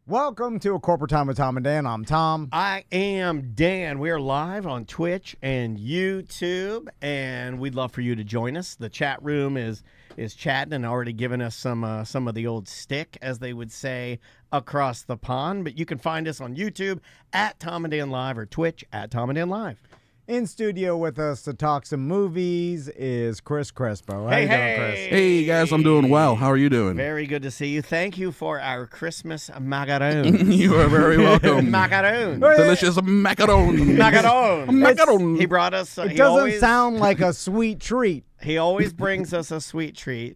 Welcome to A Corporate Time with Tom and Dan. I'm Tom. I am Dan. We are live on Twitch and YouTube, and we'd love for you to join us. The chat room is chatting and already giving us some of the old stick, as they would say, across the pond. But you can find us on YouTube at Tom and Dan Live or Twitch at Tom and Dan Live. In studio with us to talk some movies is Crespo. How you doing, Chris? Hey guys, I'm doing well. How are you doing? Very good to see you. Thank you for our Christmas macaroons. You are very welcome. Macaroons. Delicious macaroons. Macaroons. Macaroons. He brought us. It doesn't sound like a sweet treat. He always brings us a sweet treat.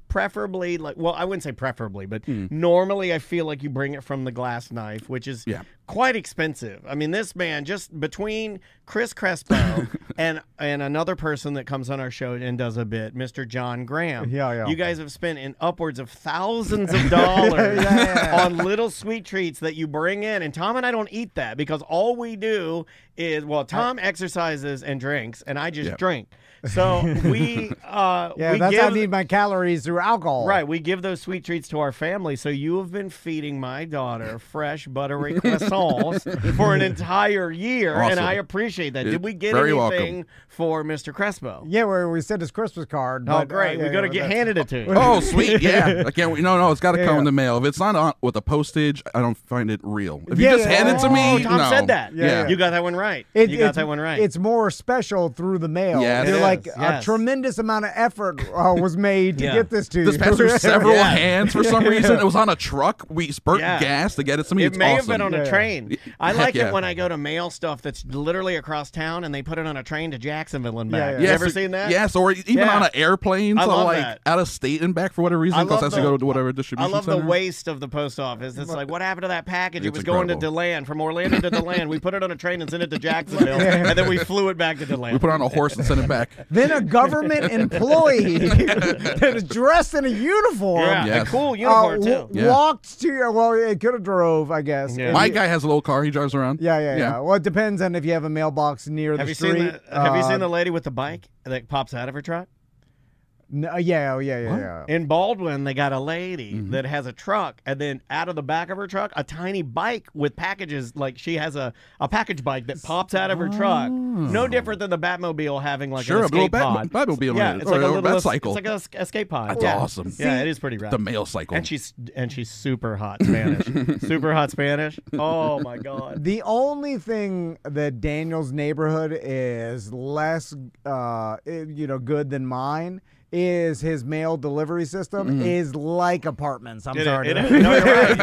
Preferably, well, I wouldn't say preferably, but normally I feel like you bring it from the glass knife, which is quite expensive. I mean, this man, just between Crespo and another person that comes on our show and does a bit, Mr. John Graham. Yeah. You guys have spent in upwards of thousands of dollars on little sweet treats that you bring in. And Tom and I don't eat that because all we do is, well, Tom exercises and drinks, and I just drink. So that's how I need my calories through alcohol. Right, we give those sweet treats to our family. So you have been feeding my daughter fresh buttery croissants for an entire year, and I appreciate that. Did we get anything for Mr. Crespo? Yeah, we sent his Christmas card. Oh, great! We got to get handed it to you. Oh, sweet! Yeah, I can't. No, it's got to come in the mail. If it's not on with a postage, I don't find it real. If you just hand it to me, Tom said that. Yeah, you got that one right. You got that one right. It's more special through the mail. Yeah, a tremendous amount of effort was made to get this to you. This passed through several hands for some reason. It was on a truck. We burnt gas to get it to me. It may have been on a train. I like it when I go to mail stuff that's literally across town and they put it on a train to Jacksonville and back. You ever seen that? Yes, or even on an airplane to like out of state and back for whatever reason. Because has to go to whatever distribution I love center. the waste of the post office. It's like, what happened to that package? It was going to DeLand, from Orlando to DeLand. We put it on a train and sent it to Jacksonville, and then we flew it back to DeLand. We put it on a horse and sent it back. Then a government employee that is dressed in a uniform. A cool uniform, too. Walked to your, well, it could have drove, I guess. Yeah. My guy has a little car. He drives around. Yeah. Well, it depends on if you have a mailbox near the street. Have you seen the lady with the bike that pops out of her truck? No, yeah. In Baldwin, they got a lady that has a truck, and then out of the back of her truck, a tiny bike with packages. Like, she has a package bike that pops out of her truck. No different than the Batmobile having like an escape pod. Batmobile. Yeah, it's like a little cycle. It's like an escape pod. That's awesome. Yeah, it is pretty rad. The mail cycle. And she's super hot Spanish. Super hot Spanish. Oh my God. The only thing that Daniel's neighborhood is less, good than mine is his mail delivery system is like apartments. I'm sorry. No, you're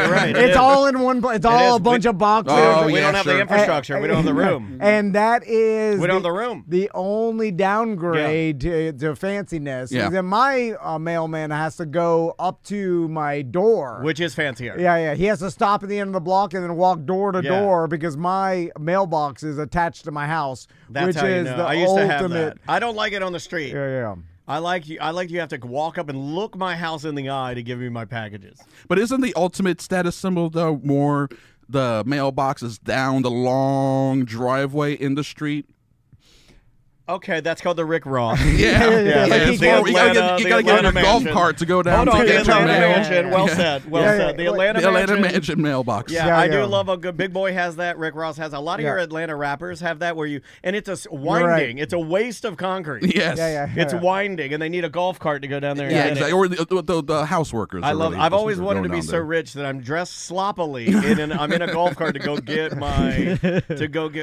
right. It's all in one place. It's all a bunch of boxes. We don't have the infrastructure. We don't have the room. And that is we don't have the room. The only downgrade to fanciness is that my mailman has to go up to my door. Which is fancier. Yeah. He has to stop at the end of the block and then walk door to door because my mailbox is attached to my house. That's which how you is know. the I used ultimate. to have that. I don't like it on the street. Yeah. I like you have to walk up and look my house in the eye to give me my packages. But isn't the ultimate status symbol, though, more the mailbox is down the long driveway in the street? Okay, that's called the Rick Ross. Yeah. Like you gotta get a golf cart to go down to get your mail. Mansion. Well said. The Atlanta Mansion mailbox. Yeah, I do love a good. Big Boy has that. Rick Ross has a lot of your Atlanta rappers have that and it's a winding. Right. It's a waste of concrete. Yes. It's winding, and they need a golf cart to go down there. Exactly. Or the house workers. I've always wanted to be so rich that I'm dressed sloppily I'm in a golf cart to go get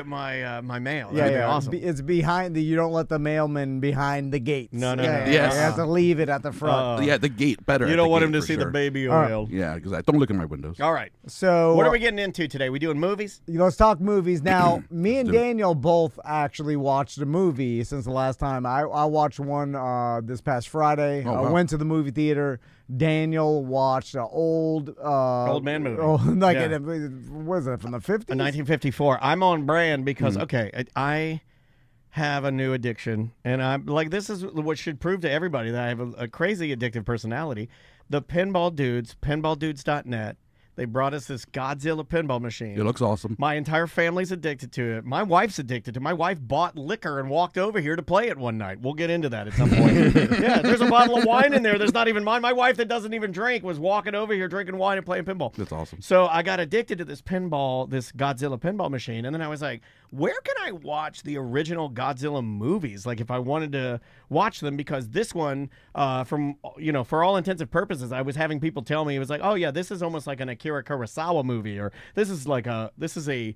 my my mail. That'd be awesome. It's behind you don't let the mailman behind the gates. No. You have to leave it at the front. The gate better. You don't want him to see the baby oil. Yeah, because I don't look in my windows. All right. So what are we getting into today? We doing movies? Let's talk movies. Now, me and Daniel both actually watched a movie since the last time. I watched one this past Friday. I went to the movie theater. Daniel watched an old man movie. What is it, from the 50s? 1954. I'm on brand because, I have a new addiction, and I'm like, this is what should prove to everybody that I have a crazy addictive personality. The Pinball Dudes, pinballdudes.net, They brought us this Godzilla pinball machine. It looks awesome. My entire family's addicted to it. My wife's addicted to it. My wife bought liquor and walked over here to play it one night. We'll get into that at some point. Yeah, there's a bottle of wine in there that's not even mine. My wife that doesn't even drink was walking over here drinking wine and playing pinball. That's awesome. So I got addicted to this Godzilla pinball machine, and then I was like, where can I watch the original Godzilla movies? Like if I wanted to watch them, because this one, for all intents and purposes, I was having people tell me, it was like, oh yeah, this is almost like an Akira Kurosawa movie, or this is a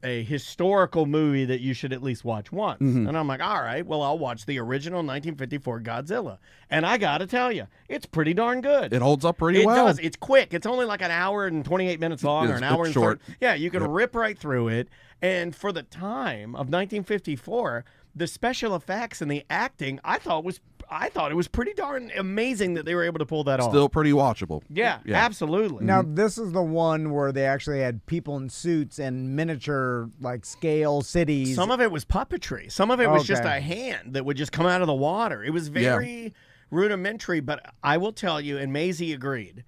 historical movie that you should at least watch once. And I'm like, all right, well, I'll watch the original 1954 Godzilla. And I got to tell you, it's pretty darn good. It holds up pretty well. It does. It's quick. It's only like an hour and 28 minutes long, or an hour and short. 30. Yeah, you can rip right through it. And for the time of 1954, the special effects and the acting, I thought it was pretty darn amazing that they were able to pull that off. Still pretty watchable. Yeah, absolutely. Now, this is the one where they actually had people in suits and miniature, like, scale cities. Some of it was puppetry. Some of it was just a hand that would just come out of the water. It was very rudimentary, but I will tell you, and Maisie agreed,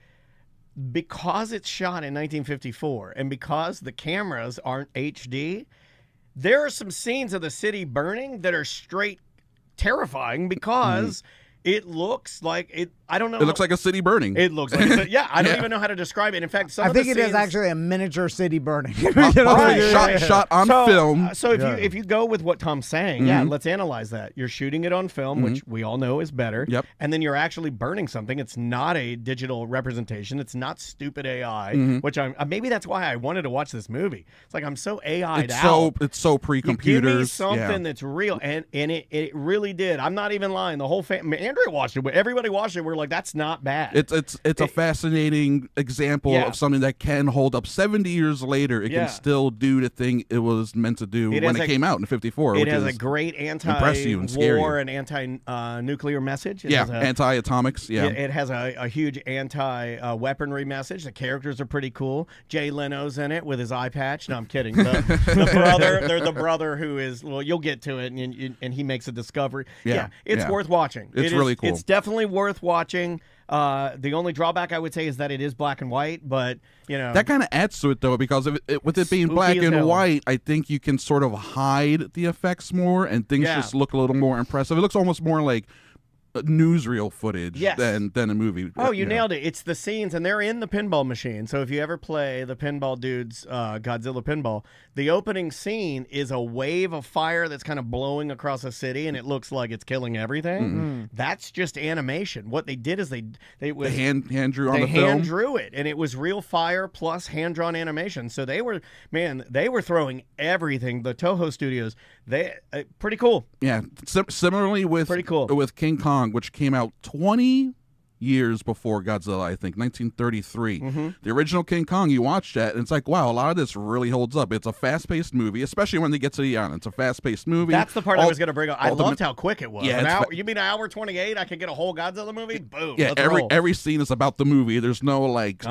because it's shot in 1954 and because the cameras aren't HD, there are some scenes of the city burning that are straight terrifying because it looks like it. I don't know. It looks like a city burning. It looks like I don't even know how to describe it. In fact, I think it is actually a miniature city burning. Shot on film. So if you go with what Tom's saying, let's analyze that. You're shooting it on film, which we all know is better. Yep. And then you're actually burning something. It's not a digital representation. It's not stupid AI, which maybe that's why I wanted to watch this movie. It's like I'm so AI'd out. It's so pre-computers. Give me something that's real, and it really did. I'm not even lying. The whole family, Andrea watched it. Everybody watched it. We're like, that's not bad. It's a fascinating example of something that can hold up 70 years later. It can still do the thing it was meant to do when it came out in '54. It has a great anti-war and anti-nuclear message. Anti-atomics. Yeah, it has a huge anti-weaponry message. The characters are pretty cool. Jay Leno's in it with his eye patch. No, I'm kidding. The brother who is, well, you'll get to it, and he makes a discovery. It's worth watching. It's really cool. It's definitely worth watching. The only drawback I would say is that it is black and white, but that kind of adds to it though, because with it being black and white, I think you can sort of hide the effects more, and things just look a little more impressive. It looks almost more like newsreel footage than a movie. Oh, you nailed it. It's the scenes, and they're in the pinball machine. So if you ever play the Pinball Dudes Godzilla Pinball, the opening scene is a wave of fire that's kind of blowing across a city, and it looks like it's killing everything. That's just animation. What they did is they hand drew on the film. They hand drew it, and it was real fire plus hand drawn animation. So they were throwing everything. The Toho Studios, pretty cool. Yeah, similarly with pretty cool with King Kong, which came out 20 years before Godzilla, I think, 1933. The original King Kong, you watch that, and it's like, wow, a lot of this really holds up. It's a fast-paced movie, especially when they get to the end. It's a fast-paced movie. That's the part I was going to bring up. I loved how quick it was. Yeah, you mean an hour 28? I could get a whole Godzilla movie? Boom. Yeah, every scene is about the movie. There's no, like,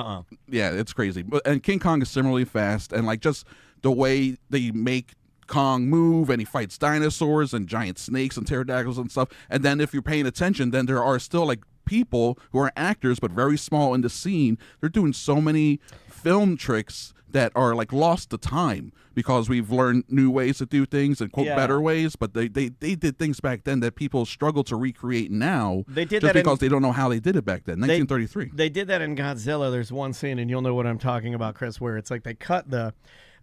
yeah, it's crazy. And King Kong is similarly fast, and, like, just the way they make Kong move, and he fights dinosaurs and giant snakes and pterodactyls and stuff. And then if you're paying attention, then there are still like people who are actors but very small in the scene. They're doing so many film tricks that are like lost to time because we've learned new ways to do things and quote better ways, but they did things back then that people struggle to recreate now. They did just that because they don't know how they did it back then. 1933. They did that in Godzilla. There's one scene, and you'll know what I'm talking about, Chris, where it's like they cut the.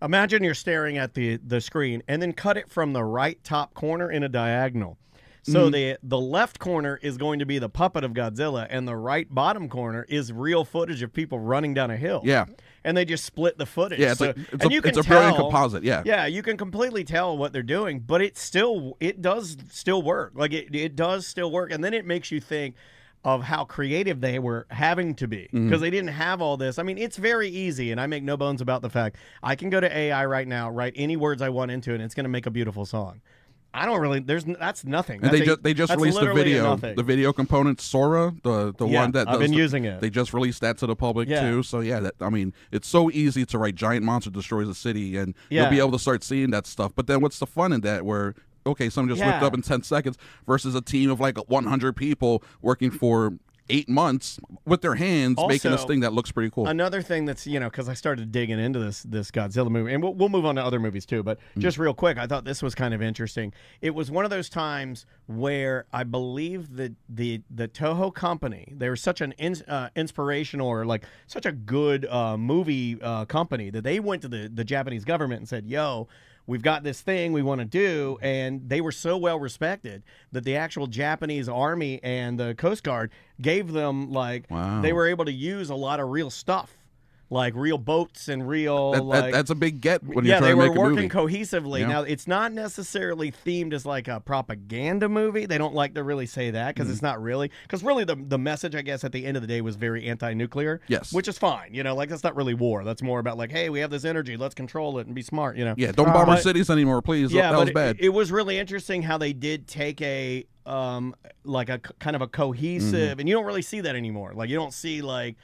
Imagine you're staring at the screen and then cut it from the right top corner in a diagonal. So the left corner is going to be the puppet of Godzilla, and the right bottom corner is real footage of people running down a hill. Yeah. And they just split the footage. Yeah, it's a brilliant composite, yeah. Yeah, you can completely tell what they're doing, but it does still work. Like it does still work, and then it makes you think of how creative they were having to be because they didn't have all this. I mean, it's very easy, and I make no bones about the fact I can go to AI right now, write any words I want into it, and it's going to make a beautiful song. I don't really. That's nothing. And they just released the video component Sora, the one that I've been using it. They just released that to the public too. So I mean, it's so easy to write giant monster destroys a city, and you'll be able to start seeing that stuff. But then what's the fun in that? Where someone just whipped up in 10 seconds versus a team of like 100 people working for 8 months with their hands making this thing that looks pretty cool. Another thing that's, because I started digging into this Godzilla movie, and we'll move on to other movies too, but just real quick, I thought this was kind of interesting. It was one of those times where I believe that the Toho company, they were such an inspirational or like such a good movie company that they went to the Japanese government and said, yo, we've got this thing we want to do, and they were so well respected that the actual Japanese army and the Coast Guard gave them, like, they were able to use a lot of real stuff, like real boats and real that's a big get when you're trying to make a movie. Yeah, they were working cohesively. Yeah. Now, it's not necessarily themed as like a propaganda movie. They don't like to really say that because it's not really. Because really the message, I guess, at the end of the day was very anti-nuclear. Yes. Which is fine. Like that's not really war. That's more about like, hey, we have this energy. Let's control it and be smart, Yeah, don't bomb our cities anymore, please. Yeah, that was bad. It was really interesting how they did take a like a kind of a cohesive, and you don't really see that anymore. Like you don't see like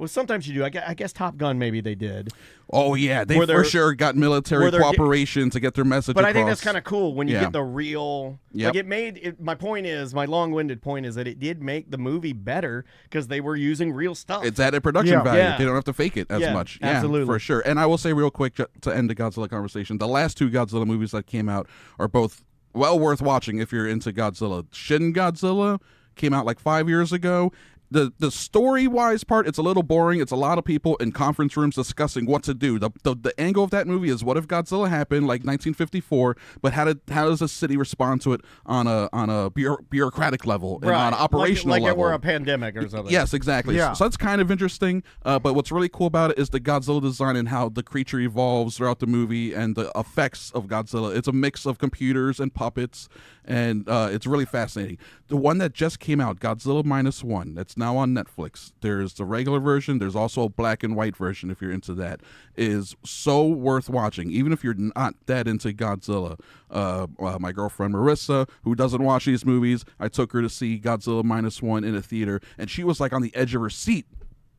sometimes you do. I guess Top Gun maybe they did. Oh yeah, they for sure got military cooperation to get their message across. But I think that's kind of cool when you get the real. Like it made my point is, my long-winded point is that it did make the movie better because they were using real stuff. It's added production value. They don't have to fake it as much. Absolutely, for sure. And I will say real quick to end the Godzilla conversation, the last 2 Godzilla movies that came out are both well worth watching if you're into Godzilla. Shin Godzilla came out like 5 years ago. The story-wise part, it's a little boring. It's a lot of people in conference rooms discussing what to do. The angle of that movie is, what if Godzilla happened like 1954, but how does a city respond to it on a bureaucratic level and on an operational level? Like it were a pandemic or something. Yes, exactly. Yeah. So that's kind of interesting. But what's really cool about it is the Godzilla design and how the creature evolves throughout the movie and the effects of Godzilla. It's a mix of computers and puppets, and it's really fascinating. The one that just came out, Godzilla -1, that's now on Netflix. There's the regular version. There's also a black and white version if you're into that. Is so worth watching, even if you're not that into Godzilla. My girlfriend Marissa, who doesn't watch these movies, I took her to see Godzilla -1 in a theater, and she was like on the edge of her seat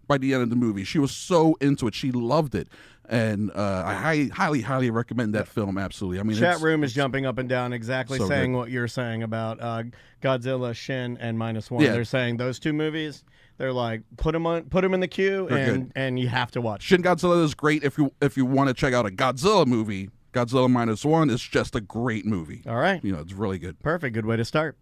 by the end of the movie. She was so into it. She loved it. And I highly recommend that film. Absolutely. I mean, chat room is jumping up and down, exactly so saying what you're saying about Godzilla, Shin, and -1. Yeah. They're saying those 2 movies. They're like, put them in the queue, and you have to watch. Shin Godzilla is great if you want to check out a Godzilla movie. Godzilla -1 is just a great movie. All right, it's really good. Perfect. Good way to start.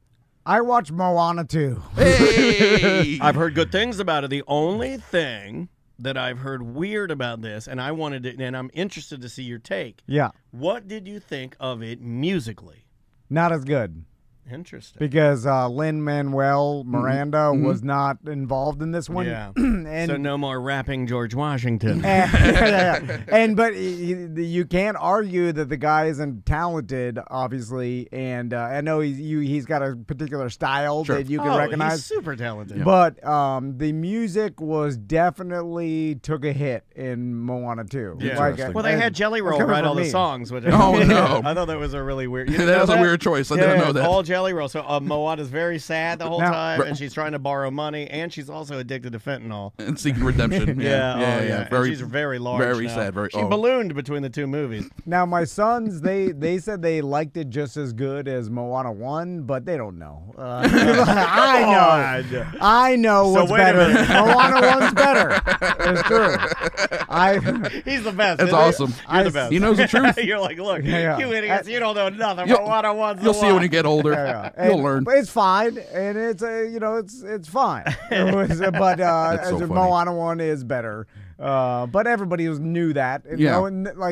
I watched Moana 2. Hey, I've heard good things about it. The only thing that I've heard weird about this, and I wanted to, and I'm interested to see your take. Yeah. What did you think of it musically? Not as good. Interesting. Because Lin-Manuel Miranda was not involved in this one. Yeah. So no more rapping George Washington. But you can't argue that the guy isn't talented, obviously. And I know he's got a particular style that you can recognize. He's super talented. Yeah. But the music was definitely took a hit in Moana 2. Yeah. Well, they had Jelly Roll write all the songs. Which no. I thought that was a really weird. That was a weird choice. I didn't know that. All Jelly Roll. So Moana's very sad the whole time, and she's trying to borrow money, and she's also addicted to fentanyl and seeking redemption. Yeah. She's very large. Very now. sad. She ballooned between the 2 movies. Now my sons, they said they liked it just as good as Moana 1, but they don't know. I know what's better. Moana 1's better. It's true. He's the best. That's awesome. You're the best. He knows the truth. You're like, look, you idiots, you don't know nothing. Moana 1's You'll see it when you get older. You'll learn. But it's fine, and it's it's fine. But Moana 1 is better. But everybody knew that. And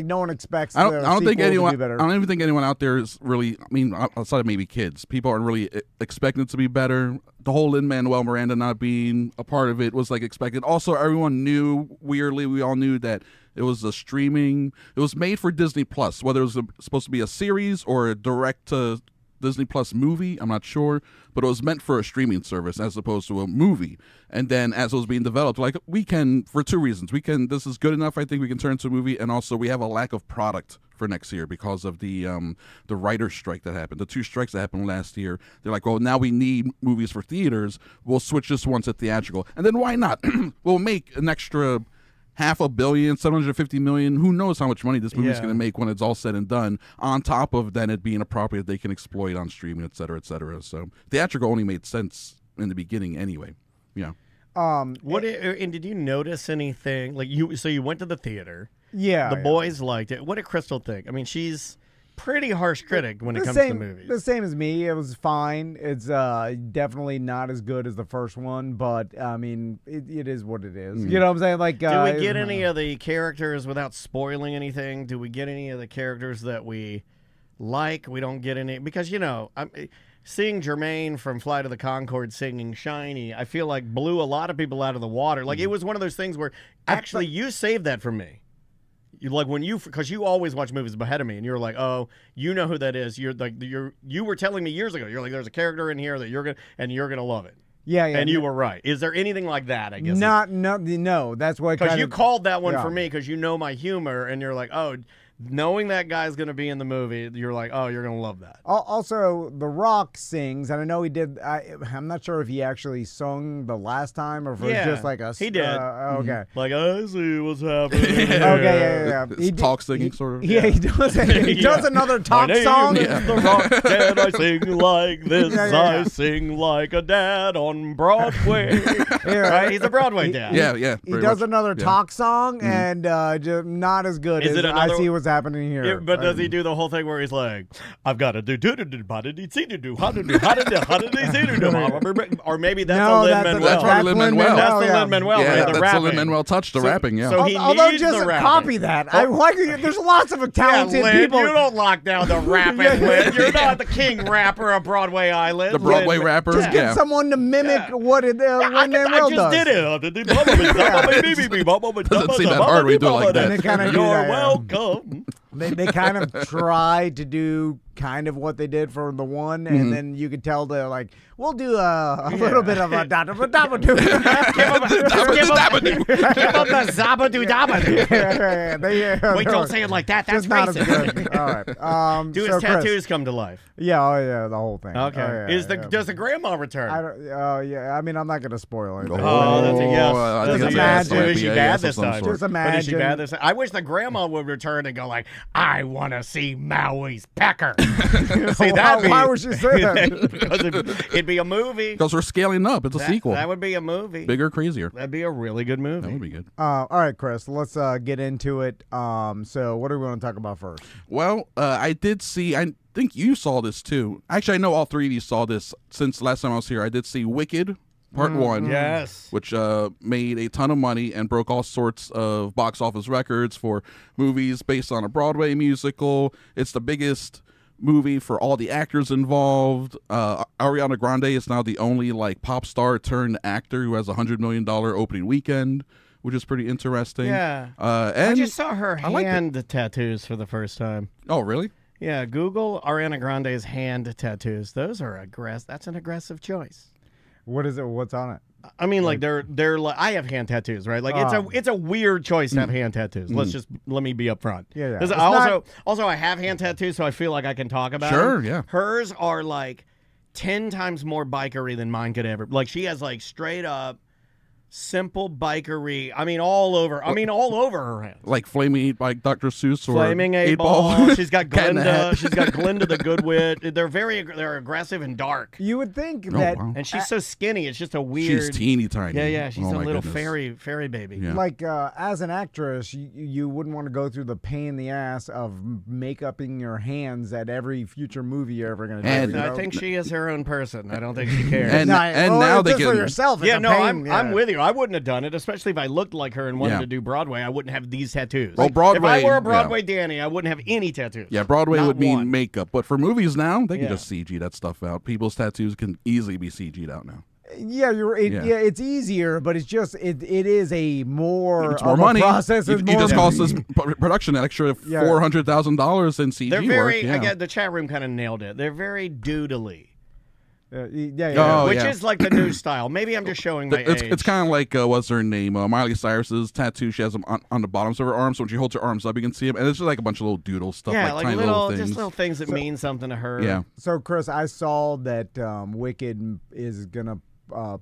no one expects. I don't think anyone. To be better. I don't even think anyone out there is really. I mean, outside of maybe kids, people aren't really expecting it to be better. The whole Lin-Manuel Miranda not being a part of it was like expected. Also, everyone knew. Weirdly, we all knew that it was a streaming. It was made for Disney Plus. Whether it was supposed to be a series or a direct to Disney Plus movie, I'm not sure, but it was meant for a streaming service as opposed to a movie. And then as it was being developed, like, we can, for 2 reasons, this is good enough, I think we can turn to a movie, and also we have a lack of product for next year because of the writer's strike that happened, the 2 strikes that happened last year. They're like, well, now we need movies for theaters, we'll switch this one to theatrical, and then why not? We'll make an extra $500 million, $750 million. Who knows how much money this movie is going to make when it's all said and done, on top of then it being a property that they can exploit on streaming, et cetera, et cetera. So theatrical only made sense in the beginning anyway. Yeah. And did you notice anything? Like so you went to the theater. Yeah. The boys liked it. What did Crystal think? I mean, she's pretty harsh critic when it comes to movies. The same as me. It was fine. It's definitely not as good as the first one, but I mean, it is what it is. You know what I'm saying? Like, do we get any of the characters without spoiling anything? Do we get any of the characters that we like? We don't get any because seeing Jermaine from Flight of the Conchords singing "Shiny," I feel like blew a lot of people out of the water. Like it was one of those things where actually you saved that for me. You like because you always watch movies ahead of me, and you're like, oh, you know who that is. You were telling me years ago. You're like, there's a character in here that you're gonna love it. Yeah, and you were right. Is there anything like that? I guess no. That's what because you called that one for me because you know my humor, and you're like, oh. Knowing that guy's going to be in the movie, you're like, oh, you're going to love that. Also, The Rock sings, and I know he did. I'm not sure if he actually sung the last time or if it was just like a. He did. Okay. Like, I see what's happening. Okay, yeah. He talk singing, sort of. Yeah, he does. He does another talk song. My name is The Rock, and I sing like this. I sing like a dad on Broadway. Right? He's a Broadway dad. Yeah. He does another talk song, and just not as good as I see what's happening here. But does he do the whole thing where he's like, I've got to do or maybe that's a Lin-Manuel. That's probably Lin-Manuel. That's the Lin-Manuel. Yeah, the that's rapping. Lin-Manuel touch the rapping. Yeah. So he although needs just the rapping. copy that. There's lots of talented people. You don't lock down the rapping. Lin. You're not the king rapper of Broadway Island. The Broadway rapper. Just get someone to mimic what Lin-Manuel does. I just did it. Doesn't seem that hard when you do it like that. You're welcome. They kind of tried to do kind of what they did for the one, and then you could tell they're like, we'll do a little bit of a da-da-ba-da-ba-doo. Give them the zabadoo-dabadoo. Wait, don't say it like that. That's racist. All right. Do his tattoos come to life? Yeah, the whole thing. Okay. Does the grandma return? I mean, I'm not going to spoil it. Oh, that's a yes. Just imagine. Is she bad this time? Just imagine. Is she bad this time? I wish the grandma would return and go like, I want to see Maui's pecker. See, why would she say that? Because it'd be a movie. Because we're scaling up. It's a sequel. That would be a movie. Bigger, crazier. That'd be a really good movie. That would be good. All right, Chris, let's get into it. So what do we want to talk about first? Well, I did see, I think you saw this too. Actually, I know all three of you saw this since last time I was here. I did see Wicked Part 1. Yes. Which made a ton of money and broke all sorts of box office records for movies based on a Broadway musical. It's the biggest movie for all the actors involved. Ariana Grande is now the only pop star turned actor who has $100 million opening weekend, which is pretty interesting. Yeah. And I just saw her hand tattoos for the first time. Oh, really? Yeah. Google Ariana Grande's hand tattoos. Those are aggressive. That's an aggressive choice. What is it? What's on it? I mean, they're like, I have hand tattoos, right? Like it's a weird choice to have hand tattoos. Let me be upfront. Yeah. Also I have hand tattoos, so I feel like I can talk about Sure, them. yeah. Hers are 10 times more bikery than mine could ever. Like she has straight up simple bikery. I mean, all over her hands. Like Flaming 8 by Dr. Seuss or Flaming 8 Ball. She's got Glinda. She's got Glinda the Good Wit. They're aggressive and dark. You would think that, wow. And she's so skinny. It's just a weird. She's teeny tiny. Yeah. She's a little goodness. fairy baby. Yeah. As an actress, you wouldn't want to go through the pain in the ass of make-upping your hands at every future movie you're ever going to do. I think she is her own person. I don't think she cares. And now they just for yourself. Yeah, no, I'm with you. I wouldn't have done it, especially if I looked like her and wanted to do Broadway. I wouldn't have these tattoos. Well, Broadway, if I were a Broadway Danny, I wouldn't have any tattoos. Yeah, Broadway would mean one. makeup. But for movies now, they can just CG that stuff out. People's tattoos can easily be CG'd out now. Yeah, it's easier, but it's just it is a more it's more money. Process. It just costs this production an extra $400,000 in CG They're very. work. Again, the chat room kind of nailed it. They're very doodly. Which is like the new style. Maybe I'm just showing my age. It's kind of like what's her name? Miley Cyrus's tattoo. She has them on the bottoms of her arms. So when she holds her arms up, you can see them, and it's just like a bunch of little doodle stuff. Yeah, like tiny little things. Just little things that mean something to her. Yeah. So Chris, I saw that Wicked is gonna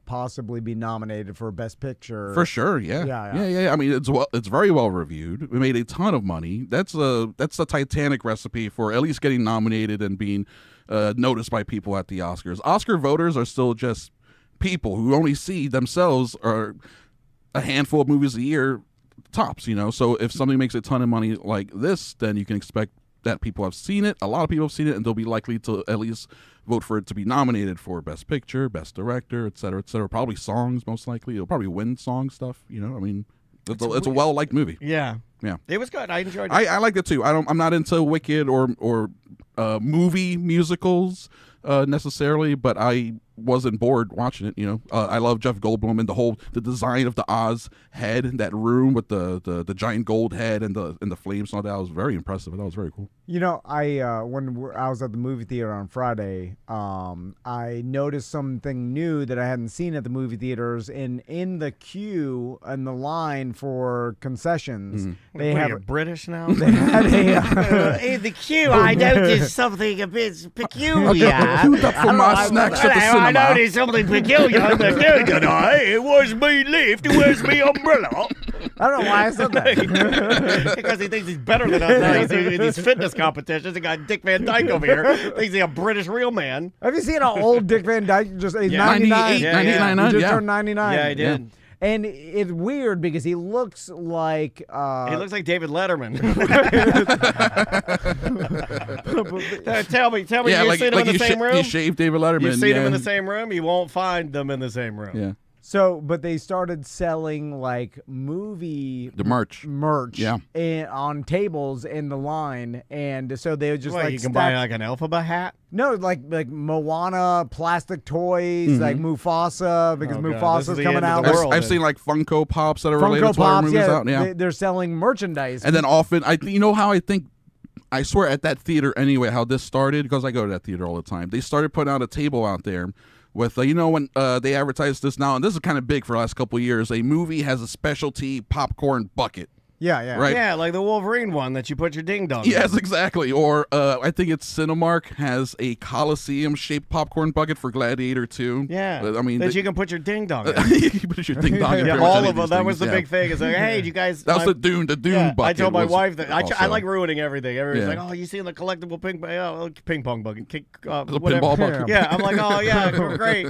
possibly be nominated for Best Picture. For sure, yeah. I mean, it's very well reviewed. It made a ton of money. That's the Titanic recipe for at least getting nominated and being noticed by people at the Oscars. Oscar voters are still just people who only see themselves or a handful of movies a year tops, So if something makes a ton of money like this, then you can expect that people have seen it. A lot of people have seen it, and they'll be likely to at least vote for it to be nominated for Best Picture, Best Director, et cetera, et cetera. Probably songs, most likely. It'll probably win song stuff, I mean, it's a well-liked movie. Yeah. Yeah. It was good. I enjoyed it. I liked it, too. I'm not into Wicked or movie musicals necessarily, but I wasn't bored watching it. I love Jeff Goldblum and the design of the Oz head in that room with the giant gold head and the flames and all that. Was very impressive. That was very cool. I when I was at the movie theater on Friday, I noticed something new that I hadn't seen at the movie theaters. In the queue and the line for concessions, they have a British now. They had a in the queue. I noticed something a bit peculiar. Queued up for my snacks at the cinema. I noticed something peculiar in the queue today. It was me lift. It was me umbrella. I don't know why I said that. Because he thinks he's better than us now. He's in these fitness competitions. He got Dick Van Dyke over here. Thinks he's a British real man. Have you seen an old Dick Van Dyke? He's 99. 99. He just turned 99. Yeah, he did. Yeah. And it's weird because he looks like... he looks like David Letterman. Tell me, yeah, you've seen him in the same room? You shaved David Letterman. You've seen him in the same room? You won't find them in the same room. Yeah. So, but they started selling like movie merch, yeah, on tables in the line, and so they would just you can buy like an Elphaba hat. No, like Moana plastic toys, like Mufasa because Mufasa's coming out. I've seen like Funko Pops that are related to our movies out. Yeah, they're selling merchandise, and then often how I think. I swear at that theater anyway, how this started, because I go to that theater all the time. They started putting out a table out there with, when they advertise this now, and this is kind of big for the last couple of years, a movie has a specialty popcorn bucket. Yeah. Right? Yeah, like the Wolverine one that you put your ding dong in. Yes, exactly. Or I think it's Cinemark has a Coliseum-shaped popcorn bucket for Gladiator 2. Yeah, I mean, that you can put your ding dong in. You can put your ding dong in. Yeah, all of them. That was the big thing. It's like, hey, you guys... That was the Dune bucket. I told my wife that I like ruining everything. Everybody's like, oh, you see the collectible ping pong bucket. The pinball bucket. Yeah, I'm like, oh, yeah,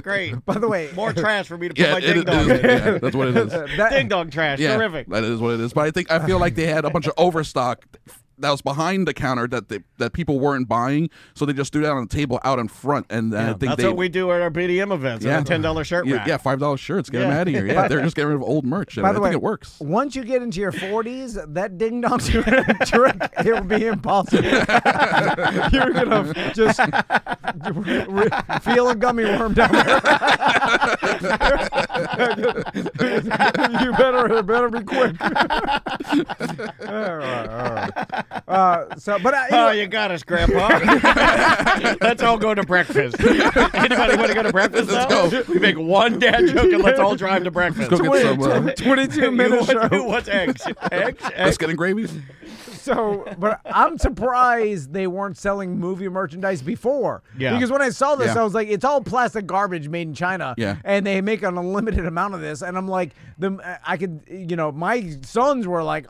great. By the way... More trash for me to put my ding dong in. Yeah, that's what it is. Ding dong trash. Terrific. That is what it is. But I feel like they had a bunch of overstock that was behind the counter that people weren't buying, so they just threw that on the table out in front. And I think that's what we do at our BDM events. Yeah, $10 shirt rack. Yeah, $5 shirts. Get them out of here. Yeah, they're just getting rid of old merch. By the way, I think it works. Once you get into your 40s, that ding dong trick, it will be impossible. You're gonna just feel a gummy worm down there. You better be quick. All right. You got us, Grandpa. Let's all go to breakfast. Anybody want to go to breakfast? Let's go. We make one dad joke and let's all drive to breakfast. Let's go get some 22-minute show. Who wants eggs? Eggs? Biscuit and gravy. So, but I'm surprised they weren't selling movie merchandise before. Yeah. Because when I saw this, I was like, it's all plastic garbage made in China. Yeah. And they make an unlimited amount of this. And I'm like, my sons were like,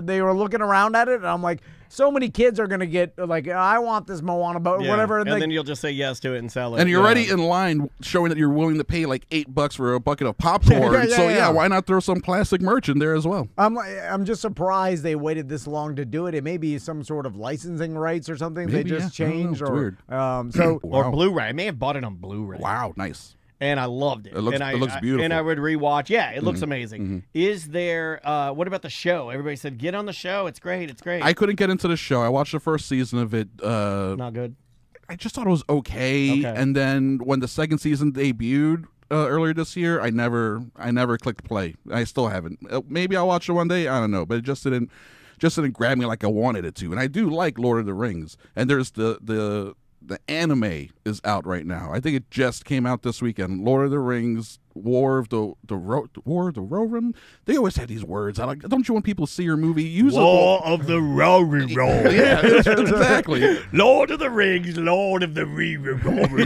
they were looking around at it. And I'm like, so many kids are going to get like, I want this Moana boat, whatever. And then you'll just say yes to it and sell it. And you're already in line showing that you're willing to pay like $8 for a bucket of popcorn. Why not throw some classic merch in there as well? I'm just surprised they waited this long to do it. It may be some sort of licensing rights or something. Maybe, they just changed. It's weird. Or Blu-ray. I may have bought it on Blu-ray. Wow, nice. And I loved it. It looks beautiful. And I would rewatch. Yeah, it looks amazing. Is there, what about the show? Everybody said, get on the show. It's great. I couldn't get into the show. I watched the first season of it. Not good? I just thought it was okay. And then when the second season debuted earlier this year, I never clicked play. I still haven't. Maybe I'll watch it one day. I don't know. But it just didn't grab me like I wanted it to. And I do like Lord of the Rings. And there's the anime is out right now. I think it just came out this weekend. Lord of the Rings, War of the Rohirrim. They always have these words. Don't you want people to see your movie? Use War of the Rohirrim. Yeah, exactly. Lord of the Rings, Lord of the Rohirrim.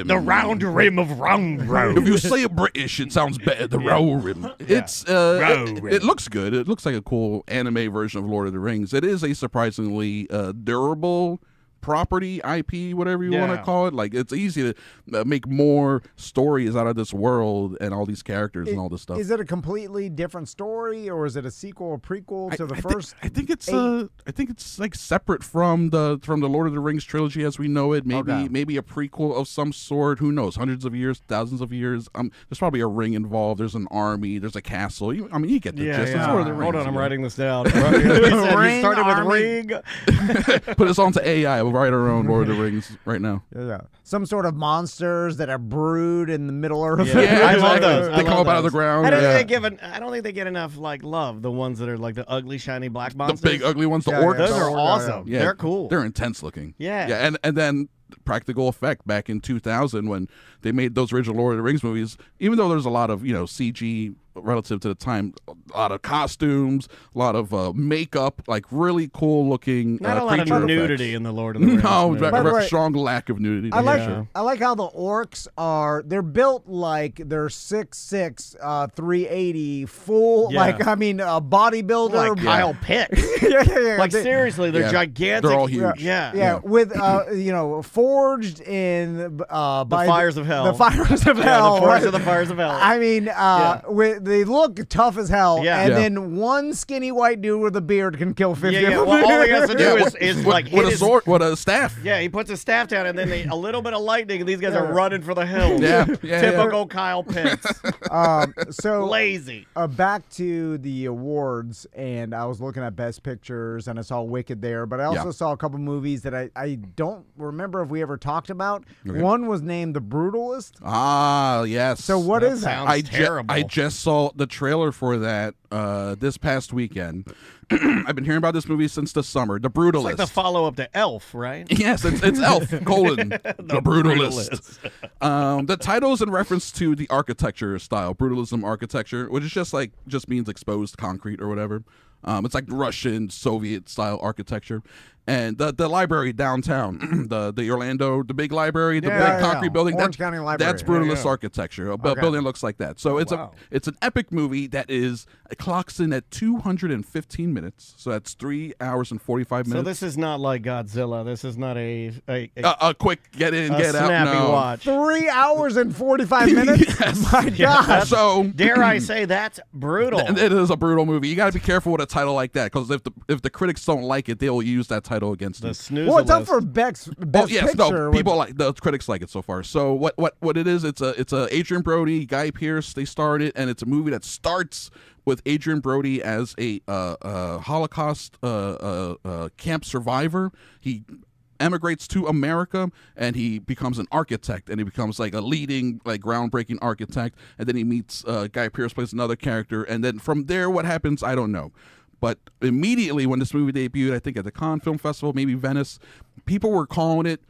The round rim of Round. If you say it British, it sounds better. The Rohirrim. It's it looks good. It looks like a cool anime version of Lord of the Rings. It is a surprisingly durable property, IP, whatever you want to call it. Like, it's easy to make more stories out of this world and all these characters and all this stuff. Is it a completely different story, or is it a sequel or prequel to the first? I think it's like separate from the Lord of the Rings trilogy as we know it. Maybe a prequel of some sort. Who knows? Hundreds of years, thousands of years. There's probably a ring involved. There's an army. There's a castle. You get the gist. Yeah. Lord of the Rings, Hold on, I'm writing this down. He started with ring. Put us onto AI. We'll write our own Lord of the Rings right now. Yeah. Some sort of monsters that are brewed in the Middle Earth. Yeah, I love those. They come up out of the ground. I don't think they get enough love. The ones that are like the ugly, shiny black monsters. The big, ugly ones. The orcs. Those are awesome. Yeah, they're cool. They're intense looking. Yeah. And then practical effect back in 2000 when they made those original Lord of the Rings movies. Even though there's a lot of CG relative to the time, a lot of costumes, a lot of makeup, like really cool looking. Not a lot of nudity effects. In the Lord of the Rings. No, strong lack of nudity. I like how the orcs they're built like they're 6'6", 380, full. Yeah. Like a bodybuilder, like Kyle Pitts. Like seriously, they're gigantic. They're all huge. Yeah. With forged in the fires of hell. The fires of hell. The fires of hell. I mean, they look tough as hell, and then one skinny white dude with a beard can kill 50 of them. Well, all he has to do is like hit a sword, with a staff. Yeah, he puts a staff down, and then a little bit of lightning, and these guys are running for the hills. Typical Kyle Pitts. So lazy. Back to the awards, and I was looking at Best Pictures, and I saw Wicked there, but I also saw a couple movies that I don't remember if we ever talked about. Okay. One was named The Brutalist. Ah, yes. So what is that? I just saw the trailer for that this past weekend. I've been hearing about this movie since the summer. The Brutalist. It's like the follow-up to Elf, right? Yes, it's Elf, the Brutalist. The title is in reference to the architecture style, brutalism architecture, which is just means exposed concrete or whatever. It's like Russian, Soviet-style architecture. And the library downtown, the Orlando, the big library, the big concrete building. Orange County Library. That's brutalist architecture. A building looks like that. So it's an epic movie that it clocks in at 215 minutes. So that's 3 hours and 45 minutes. So this is not like Godzilla. This is not a quick get in, get out. Snappy watch. 3 hours and 45 minutes? Yes. My God. So dare I say that's brutal. It is a brutal movie. You got to be careful with a title like that because if the critics don't like it, they'll use that title against them. Well, it's up for best picture. No, people like the critics like it so far. So what it is? It's a Adrian Brody, Guy Pearce. They started, and it's a movie that starts with Adrian Brody as a Holocaust camp survivor. He emigrates to America and he becomes an architect, and he becomes like a leading, like groundbreaking architect. And then he meets Guy Pearce plays another character, and then from there, what happens? I don't know. But immediately when this movie debuted, I think at the Cannes Film Festival, maybe Venice, people were calling it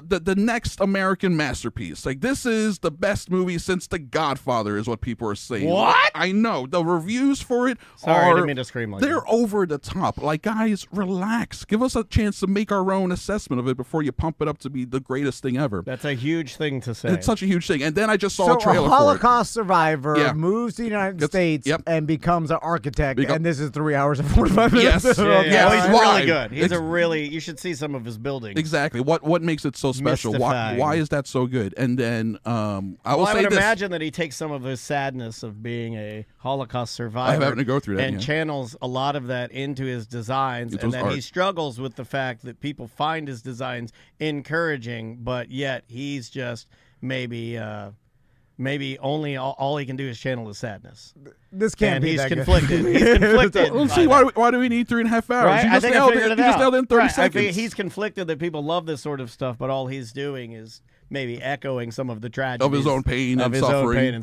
the next American masterpiece. Like, this is the best movie since The Godfather is what people are saying. What? I know. The reviews for it I didn't mean to scream like they're that. over the top. Like, guys, relax. Give us a chance to make our own assessment of it before you pump it up to be the greatest thing ever. That's a huge thing to say. It's such a huge thing. And then I just saw a trailer a Holocaust survivor moves to the United States and becomes an architect, and this is 3 hours and 45 minutes. Yes. Well, he's really good. He's you should see some of his buildings. Exactly. What makes it so special? Why is that so good? And then I would imagine that he takes some of his sadness of being a Holocaust survivor having to go through that, and channels a lot of that into his designs, and then he struggles with the fact that people find his designs encouraging, but yet he's just maybe only all he can do is channel his sadness. This can't be he's that conflicted. good. He's conflicted. Let's see, why do we need 3.5 hours? Right? You just nailed it. You just nailed it in 30 seconds. I think he's conflicted that people love this sort of stuff, but all he's doing is maybe echoing some of the tragedies of his own pain and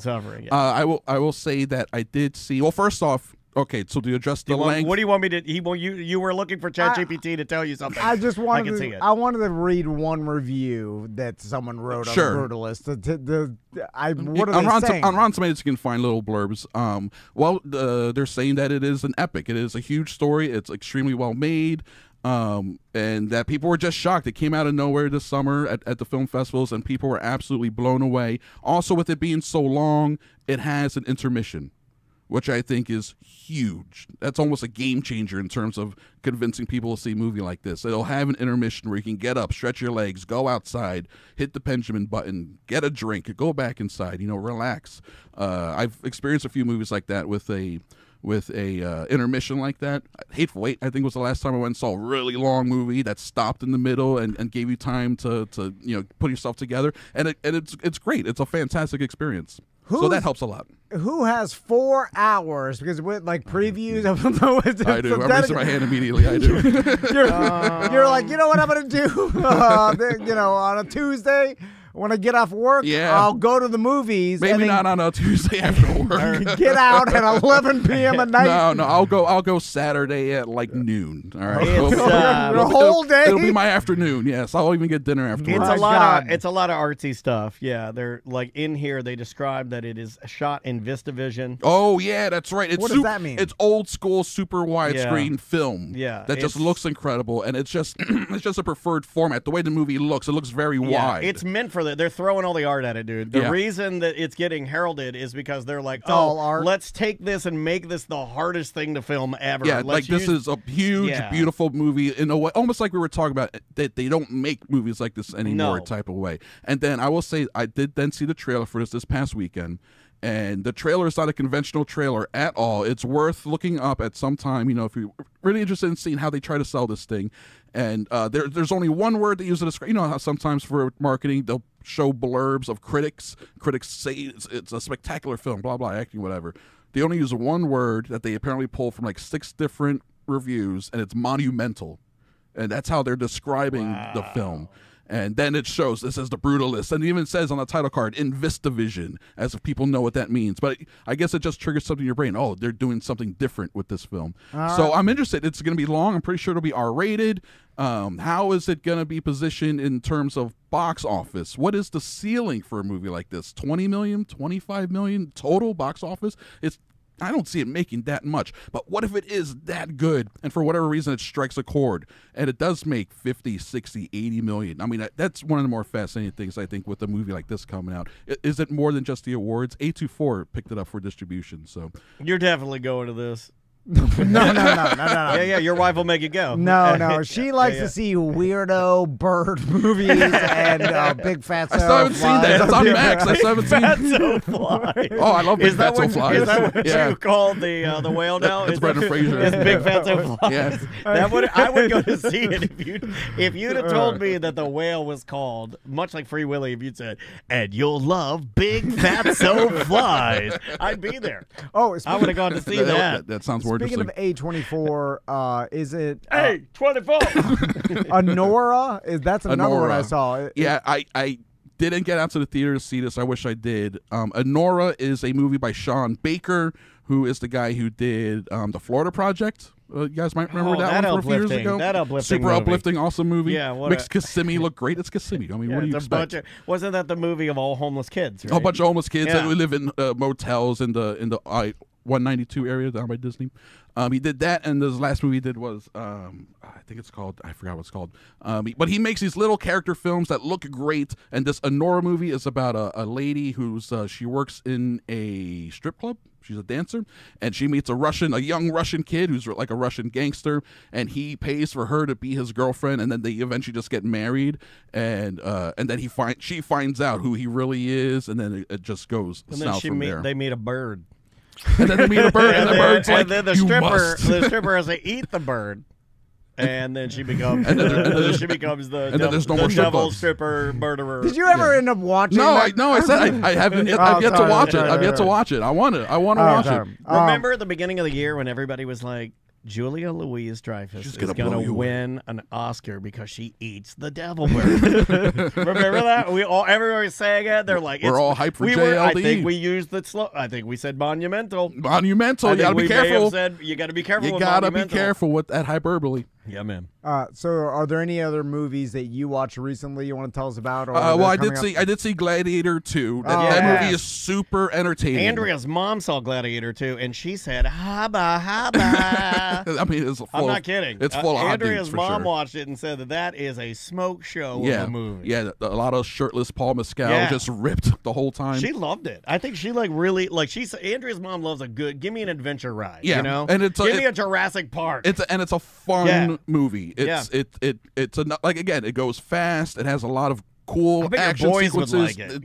suffering. Yeah. I will say that I did see. Well, first off, okay, so to adjust the length. What do you want me to? You were looking for ChatGPT to tell you something. I just wanted. I wanted to read one review that someone wrote on Brutalist. What are they saying? On Rotten Tomatoes, you can find little blurbs. They're saying that it is an epic. It is a huge story. It's extremely well made. And that people were just shocked. It came out of nowhere this summer at the film festivals, and people were absolutely blown away. Also, with it being so long, it has an intermission. which I think is huge. That's almost a game changer in terms of convincing people to see a movie like this. It'll have an intermission where you can get up, stretch your legs, go outside, hit the Benjamin button, get a drink, go back inside, relax. I've experienced a few movies like that with a intermission like that. Hateful Eight, I think, was the last time I went and saw a really long movie that stopped in the middle and gave you time to put yourself together. And it's great. It's a fantastic experience. So that helps a lot. Who has 4 hours? Because with previews, I do. I'm raising my hand immediately. I do. You're like, you know what I'm gonna do? On a Tuesday, when I get off work, I'll go to the movies. Maybe not on a Tuesday after work. Get out at 11 p.m. at night. No, I'll go Saturday at noon. All right, the whole day. It'll be my afternoon. Yes, I'll even get dinner afterwards. It's a lot of artsy stuff. Yeah, they're in here. They describe that it is shot in VistaVision. Oh yeah, that's right. What does that mean? It's old school, super widescreen film. Yeah, that just looks incredible, and it's just a preferred format. The way the movie looks, it looks very wide. It's meant for they're throwing all the art at it, dude. The reason that it's getting heralded is because they're like, let's take this and make this the hardest thing to film ever. Yeah, this is a huge, beautiful movie in a way, almost like we were talking about, that they don't make movies like this anymore type of way. And then I will say, I did then see the trailer for this past weekend. And the trailer is not a conventional trailer at all. It's worth looking up at some time, if you're really interested in seeing how they try to sell this thing. And there's only one word they use to describe. You know how sometimes for marketing they'll show blurbs of critics. Critics say it's a spectacular film, blah, blah, acting, whatever. They only use one word that they apparently pull from 6 different reviews, and it's monumental. And that's how they're describing the film. And then it shows this as the brutalist, and it even says on the title card, in VistaVision, as if people know what that means. But I guess it just triggers something in your brain. Oh, they're doing something different with this film. So I'm interested. It's going to be long. I'm pretty sure it'll be R-rated. How is it going to be positioned in terms of box office? What is the ceiling for a movie like this? 20 million, 25 million total box office? I don't see it making that much, but what if it is that good and for whatever reason it strikes a chord and it does make 50, 60, 80 million? I mean, that's one of the more fascinating things, I think, with a movie like this coming out. Is it more than just the awards? A24 picked it up for distribution, so. You're definitely going to this. No. Yeah, your wife will make you go. No. She likes to see weirdo bird movies and Big Fatso. I still haven't seen that. It's on Max. I still haven't seen Fatso Fly. Oh, I love Big Fatso Fly. Is that what you call the whale now? It's Brendan Fraser. It's Big Fatso Fly. Yes. I would go to see it if you'd have told me that the whale was called, much like Free Willy, if you'd said, and you'll love Big Fatso Flies, I'd be there. Oh, I would have gone to see that. That sounds more Speaking of A24, is it A24? Honora? That's another one I saw. Yeah, I didn't get out to the theater to see this. I wish I did. Honora is a movie by Sean Baker, who is the guy who did the Florida Project. You guys might remember that one from a few years ago. That uplifting Super movie. Uplifting, awesome movie. Yeah, makes Kissimmee look great. It's Kissimmee. I mean, what do you expect? Wasn't that the movie of all homeless kids? Right? A bunch of homeless kids that live in motels in the 192 area down by Disney. He did that, and the last movie he did was, I think it's called, I forgot what it's called. But he makes these little character films that look great, and this Honora movie is about a lady who's, she works in a strip club. She's a dancer, and she meets a young Russian kid who's like a Russian gangster, and he pays for her to be his girlfriend, and then they eventually just get married, and then she finds out who he really is, and then it just goes south from there. They meet a bird. And then they meet a bird, and the bird's like, then the stripper has to eat the bird. And then she becomes the devil stripper murderer. Did you ever end up watching? I said I haven't. I've yet to watch it. I've yet to watch it. I want to watch it. Remember at the beginning of the year when everybody was like, Julia Louis-Dreyfus is going to win an Oscar because she eats the devil bird. Remember that? Everybody was saying it. They're like, we're all hyped for JLD. I think we used I think we said monumental. Monumental. You got to be careful. You got to be careful. You got to be careful with that hyperbole. Yeah, man. So, are there any other movies that you watched recently you want to tell us about? Or well, I did see Gladiator 2. That movie is super entertaining. Andrea's mom saw Gladiator 2, and she said, "Haba, haba." I mean, I'm not kidding. It's full of Andrea's mom sure. watched it and said that is a smoke show of a movie. Yeah, a lot of shirtless Paul Mescal just ripped the whole time. She loved it. I think she really Andrea's mom loves a good. Give me an adventure ride. Yeah, you know, and give me a Jurassic Park. It's a fun movie. It's like, again, it goes fast. It has a lot of cool action sequences. Would like it,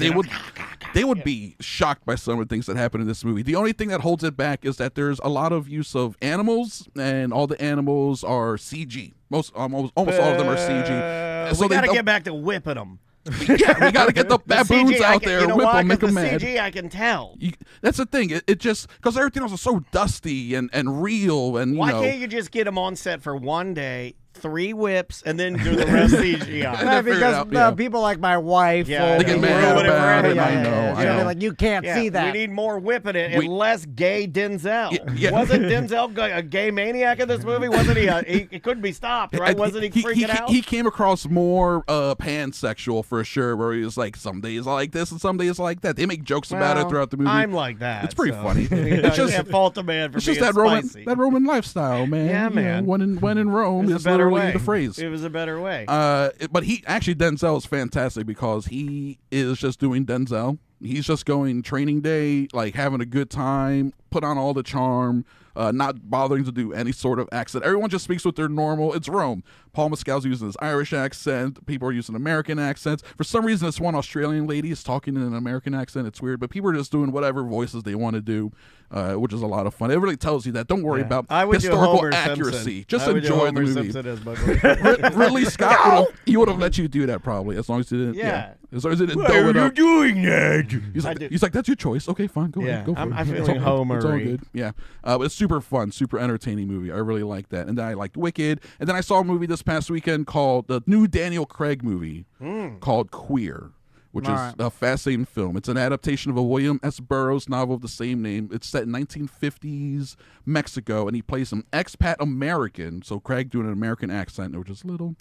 they would be shocked by some of the things that happen in this movie. The only thing that holds it back is that there's a lot of use of animals, and all the animals are CG. Almost all of them are CG. So we got to get back to whipping them. We got to get the baboons out there, whip them, make them mad. CG, I can tell. That's the thing. It just, because everything else is so dusty and real. And why can't you just get them on set for one day, 3 whips, and then do the rest CGI? Because people like my wife they get mad about it. I know. Like, you can't see that. We need more whipping it and less gay Denzel. Wasn't Denzel a gay maniac in this movie? Wasn't he? He couldn't be stopped, right? Wasn't he freaking out? He came across more pansexual for sure, where he was like, some days I like this and some days I like that. They make jokes about it throughout the movie. I'm like that. It's pretty funny. It's just can't fault a man for being spicy. that Roman lifestyle, man. Yeah, man. When in Rome is literally the phrase. It was a better way. But Denzel is fantastic because he is just doing Denzel. He's just going training day, like having a good time, put on all the charm, not bothering to do any sort of accent. Everyone just speaks with their normal. It's Rome. Paul Mescal's using his Irish accent. People are using American accents. For some reason, this one Australian lady is talking in an American accent. It's weird, but people are just doing whatever voices they want to do, which is a lot of fun. It really tells you that. Don't worry about historical accuracy. Just enjoy the movie. Ridley Scott would have let you do that probably, as long as you didn't. As long as you didn't. Why are you doing that? He's like, that's your choice. Okay, fine, go ahead, go for it. I'm feeling Homer. It's all good. Yeah, but it's super fun, super entertaining movie. I really like that. And then I liked Wicked. And then I saw a movie this past weekend called the new Daniel Craig movie called Queer, which is a fascinating film. It's an adaptation of a William S. Burroughs novel of the same name. It's set in 1950s Mexico, and he plays an expat American. So Craig doing an American accent, which is a little.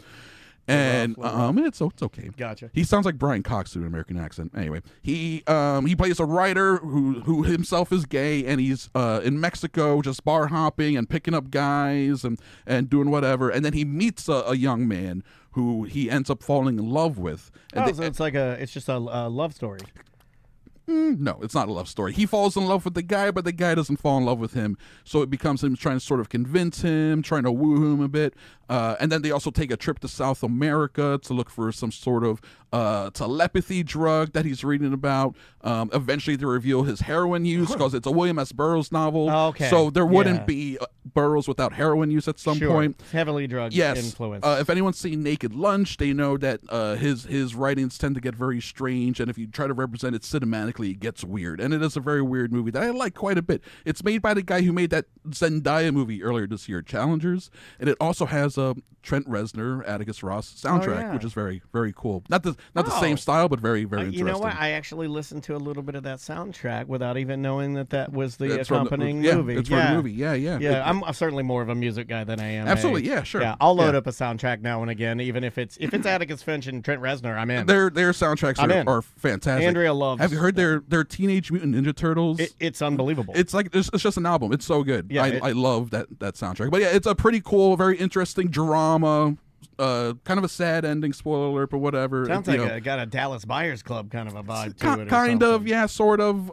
And it's okay. Gotcha. He sounds like Brian Cox doing an American accent. Anyway, he plays a writer who himself is gay, and he's in Mexico just bar hopping and picking up guys and doing whatever. And then he meets a young man who he ends up falling in love with. And so it's just a love story. No, it's not a love story. He falls in love with the guy, but the guy doesn't fall in love with him. So it becomes him trying to sort of convince him, trying to woo him a bit. And then they also take a trip to South America to look for some sort of telepathy drug that he's reading about. Eventually they reveal his heroin use because it's a William S. Burroughs novel. Okay. So there wouldn't be Burroughs without heroin use at some point. It's heavily drug influenced. If anyone's seen Naked Lunch, they know that his writings tend to get very strange, and if you try to represent it cinematically, it gets weird. And it is a very weird movie that I like quite a bit. It's made by the guy who made that Zendaya movie earlier this year, Challengers, and it also has a Trent Reznor, Atticus Ross soundtrack, which is very, very cool. Not the same style, but very, very interesting. You know what? I actually listened to a little bit of that soundtrack without even knowing that was the accompanying movie. It's from the movie. Yeah. I'm certainly more of a music guy than I am. Absolutely, sure. Yeah, I'll load up a soundtrack now and again, even if it's Atticus Finch and Trent Reznor. I'm in. Their soundtracks are fantastic. Andrea loves. Have you heard their Teenage Mutant Ninja Turtles? It's unbelievable. It's like it's just an album. It's so good. Yeah, I love that soundtrack. But yeah, it's a pretty cool, very interesting drama. Kind of a sad ending, spoiler alert, but whatever. Sounds like it got a Dallas Buyers Club kind of a vibe to it. Kind of, yeah, sort of.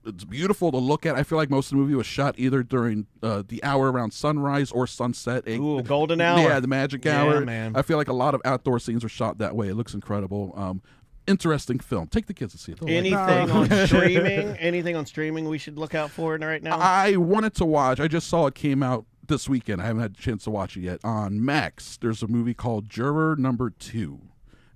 It's beautiful to look at. I feel like most of the movie was shot either during the hour around sunrise or sunset. Golden hour. Yeah, the magic hour. Yeah, man. I feel like a lot of outdoor scenes were shot that way. It looks incredible. Interesting film. Take the kids to see it. Anything on streaming? Anything on streaming we should look out for right now? I wanted to watch. I just saw it came out this weekend. I haven't had a chance to watch it yet. On Max, there's a movie called Juror Number 2,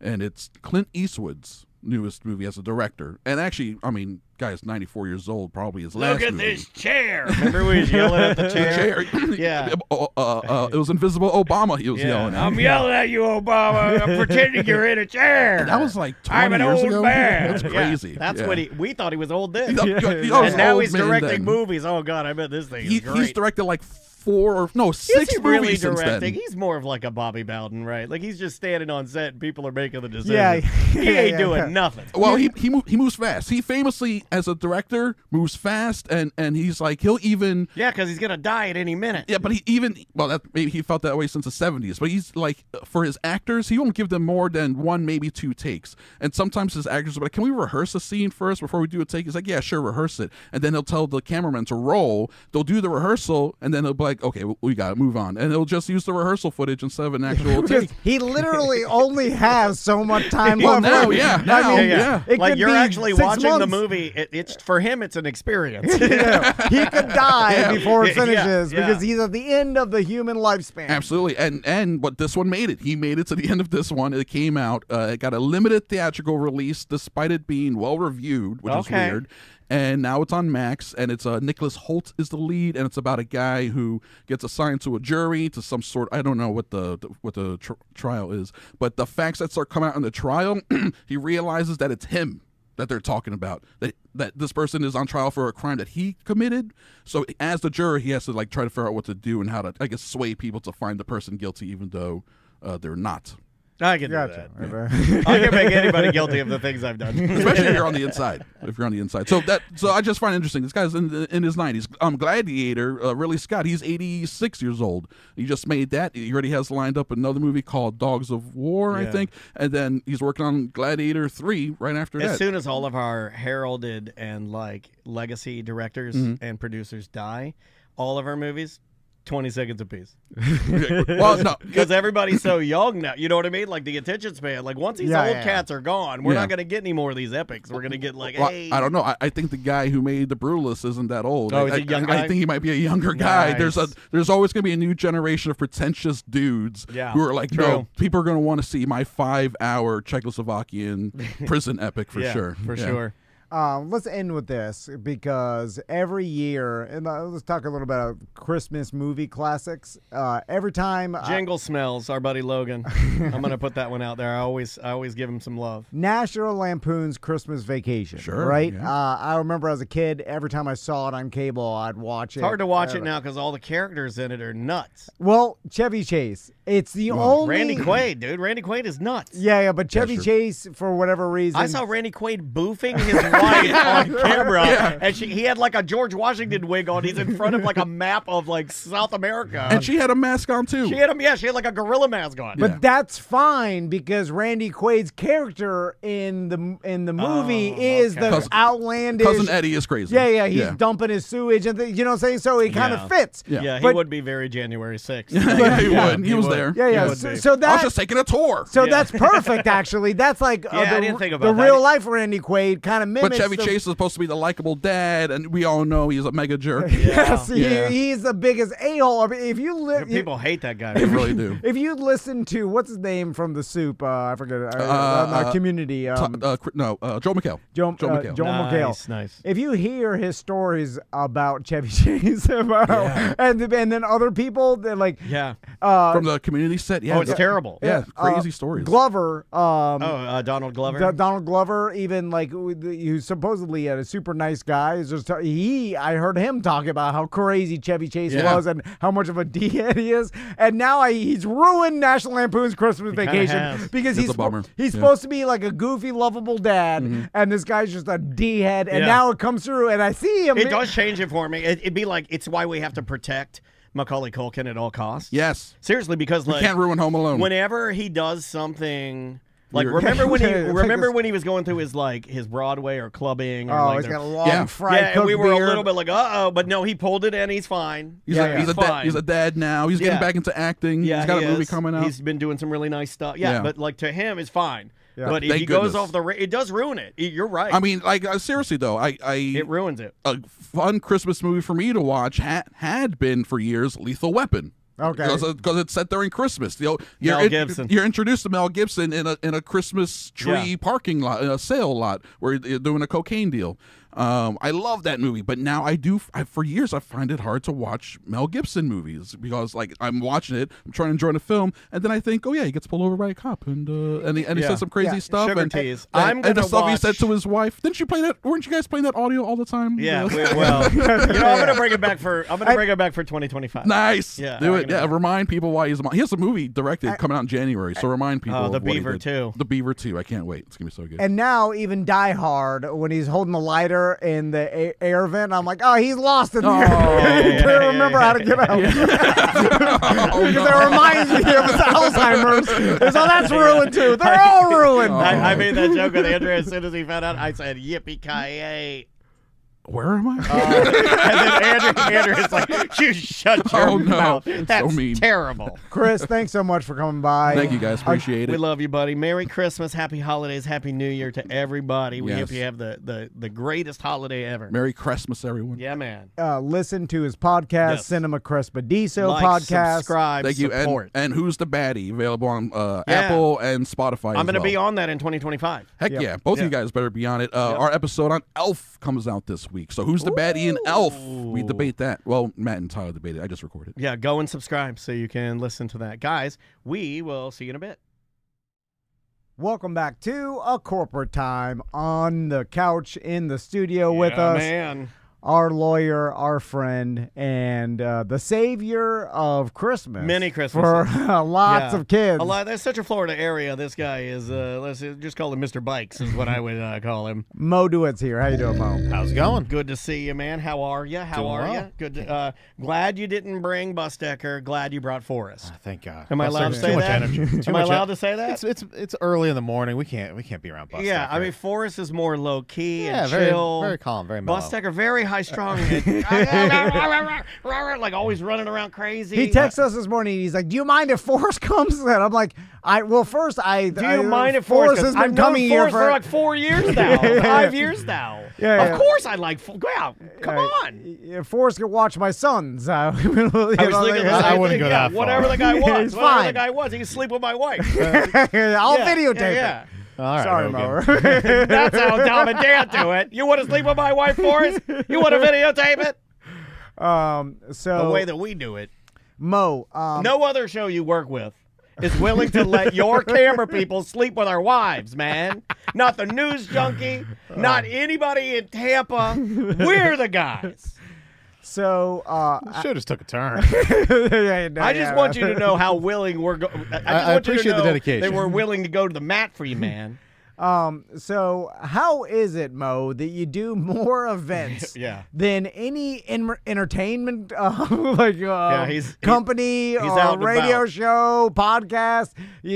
and it's Clint Eastwood's newest movie as a director. And actually, I mean, guy's 94 years old, probably his last movie. Look at this chair. Remember we was yelling at the chair? Yeah. It was Invisible Obama he was yelling at. I'm yelling at you, Obama. I'm pretending you're in a chair. That was like 20 I'm an years old ago. Man. That's crazy. That's what we thought he was old then. And now he's directing movies. Oh, God, I bet this thing is great. He's directed like six he really movies since directing? then. He's more of like a Bobby Bowden, right? Like he's just standing on set and people are making the decisions. Yeah, He ain't doing nothing. Well, he moves fast. He famously, as a director, moves fast, and he's like he'll even because he's gonna die at any minute. Yeah, but maybe he felt that way since the 70s. But he's like, for his actors, he won't give them more than 1, maybe 2 takes. And sometimes his actors will be like, can we rehearse a scene first before we do a take? He's like, yeah, sure, rehearse it. And then he'll tell the cameraman to roll. They'll do the rehearsal, and then he'll be like, okay, we got to move on. And they'll just use the rehearsal footage instead of an actual take. He literally only has so much time Well, left. now, yeah. Now, yeah. Like you're actually watching the months. movie. It's for him. It's an experience. He could die before it finishes Yeah. because he's at the end of the human lifespan. Absolutely. But this one made it. He made it to the end of this one. It came out. It got a limited theatrical release despite it being well-reviewed, which is weird. And now it's on Max, and it's Nicholas Hoult is the lead, and it's about a guy who gets assigned to a jury to some sort. I don't know what the trial is, but the facts that start coming out in the trial, he realizes that it's him that they're talking about. That this person is on trial for a crime that he committed. So as the juror, he has to like try to figure out what to do and how to, I guess, sway people to find the person guilty, even though they're not. I can do that. Yeah. I can make anybody guilty of the things I've done, especially if you're on the inside. So I just find it interesting. This guy's in his 90s. Gladiator, Ridley Scott. He's 86 years old. He just made that. He already has lined up another movie called Dogs of War, I think, and then he's working on Gladiator 3 right after that. As soon as all of our heralded and like legacy directors and producers die, all of our movies. 20 seconds apiece. Well, no, because everybody's so young now. You know what I mean? Like the attention span. Like once these old cats are gone, we're not going to get any more of these epics. We're going to get like, hey. I don't know. I think the guy who made The Brutalist isn't that old. Oh, he's a young guy? I think he might be a younger guy. There's always going to be a new generation of pretentious dudes who are like, no, people are going to want to see my 5-hour Czechoslovakian prison epic for sure. For sure. Let's end with this because every year, and let's talk a little bit about Christmas movie classics. Every time Jingle Smells, our buddy Logan. I'm gonna put that one out there. I always give him some love. National Lampoon's Christmas Vacation. Sure, right? Yeah. I remember as a kid, every time I saw it on cable, I'd watch it. It's hard to watch it now because all the characters in it are nuts. Well, Chevy Chase. It's the only Randy Quaid, dude. Randy Quaid is nuts. Yeah, but Chevy Chase, for whatever reason, I saw Randy Quaid boofing his wife on camera, and he had like a George Washington wig on. He's in front of like a map of like South America, and she had a mask on too. She had like a gorilla mask on. But that's fine because Randy Quaid's character in the movie is the outlandish Cousin Eddie is crazy. Yeah, he's dumping his sewage and you know what I'm saying. So it kind of fits. Yeah, he would be very January 6th. Yeah, he would. He was there. Yeah. So that I was just taking a tour. So that's perfect, actually. That's like I didn't think about the real life Randy Quaid kind of mimics. But Chevy Chase is supposed to be the likable dad, and we all know he's a mega jerk. Yes, he's the biggest a-hole. I mean, if you people hate that guy. They really do. If you listen to what's his name from The Soup, I forget. Community. Joe McHale. Joe McHale. Nice. If you hear his stories about Chevy Chase, and then other people, they're like, from the Community set, it's terrible. Yeah, crazy stories. Glover. Donald Glover. Donald Glover, even like who's supposedly a super nice guy. Is just I heard him talk about how crazy Chevy Chase was and how much of a D-head he is, and now he's ruined National Lampoon's Christmas Vacation because he's supposed to be like a goofy, lovable dad, and this guy's just a D-head, and now it comes through, and I see him. It does change it for me. It'd be like it's why we have to protect Macaulay Culkin at all costs. Yes, seriously, because you can't ruin Home Alone. Whenever he does something. Like remember when he was going through his Broadway or clubbing or he's got a long fried and we were beard. A little bit like but no, he pulled it and he's fine. He's a dad now. He's getting back into acting. He's got a movie coming out. He's been doing some really nice stuff. But like to him it's fine. Yeah. But if he goes off it does ruin it. You're right. I mean, like seriously though, it ruins it. A fun Christmas movie for me to watch had been for years Lethal Weapon. Okay, because it's set during Christmas. Mel Gibson. You're introduced to Mel Gibson in a Christmas tree parking lot, in a sale lot where you're doing a cocaine deal. I love that movie, but now for years I find it hard to watch Mel Gibson movies because like I'm watching it, I'm trying to enjoy the film, and then I think, oh yeah, he gets pulled over by a cop, and he says some crazy stuff, Sugar and tease. and the stuff he said to his wife. Didn't you play that? Weren't you guys playing that audio all the time? Yeah, well, I'm gonna bring it back for 2025. Nice, yeah, do it. Yeah, remind people why he has a movie directed coming out in January, so remind people. The of what Beaver he did. 2. The Beaver 2. I can't wait. It's gonna be so good. And now even Die Hard, when he's holding the lighter in the air vent, I'm like, oh, he's lost in there. He can't remember how to get out. Because it reminds me of his Alzheimer's. So that's ruined too. They're all ruined. I made that joke with Andrew as soon as he found out. I said, yippee-ki-yay. Where am I? And then Andrew is like, you shut your mouth. That's so mean. Terrible. Chris, thanks so much for coming by. Thank you guys. Appreciate it. We love you, buddy. Merry Christmas, Happy Holidays, Happy New Year to everybody. We Yes. hope you have the greatest holiday ever. Merry Christmas, everyone. Yeah, man. Listen to his podcast, Yes. Cinema Crespediso Like, podcast. subscribe, Thank you. support. And Who's the Baddie? Available on Apple and Spotify. I'm going to be on that in 2025. Heck yeah. Both of you guys better be on it. Our episode on Elf comes out this week. So Who's the Baddie and Elf? We debate that. Well, Matt and Tyler debated. I just recorded. Yeah, go and subscribe so you can listen to that. Guys, we will see you in a bit. Welcome back to A Corporate Time. On the couch in the studio with us. Man. Our lawyer, our friend, and the savior of Christmas. Many Christmases. For lots of kids. That's such a Florida area. This guy is, let's just call him Mr. Bikes is what I would call him. Moe Dewitt's here. How you doing, Mo? How's it going? Good to see you, man. How are you? How Doing are well. you? Good. Glad you didn't bring Busdecker. Glad you brought Forrest. Thank God. Am I allowed to say Too much that? energy. Am I allowed to say that? It's early in the morning. We can't be around Bustecker. Yeah, I mean, Forrest is more low key yeah, and very chill. very calm, very mellow. Busdecker, very high strung, like always running around crazy. He texted us this morning. He's like, "Do you mind if Forrest comes?" And I'm like, "Do you mind if Forrest has been I've known coming here Forrest for like 4 years now, 5 years now? Yeah, of course I like. Wow, come on. If Forrest could watch my sons. I was thinking the same I wouldn't thing. go that far. Whatever the guy was, He's whatever fine. the guy was, he can sleep with my wife. I'll videotape yeah. it. All right, Sorry, Hogan. Mo. That's how Dom and Dan do it. You want to sleep with my wife, Forrest? You want to videotape it? So The way that we do it. Mo, No other show you work with is willing to let your camera people sleep with our wives, man. Not the news junkie, not anybody in Tampa. We're the guys. So Should just took a turn. I just want you to know how willing we're going. I appreciate the dedication. That we're willing to go to the mat for you, man. So how is it, Mo, that you do more events than any entertainment company he's or out and radio about. show, podcast?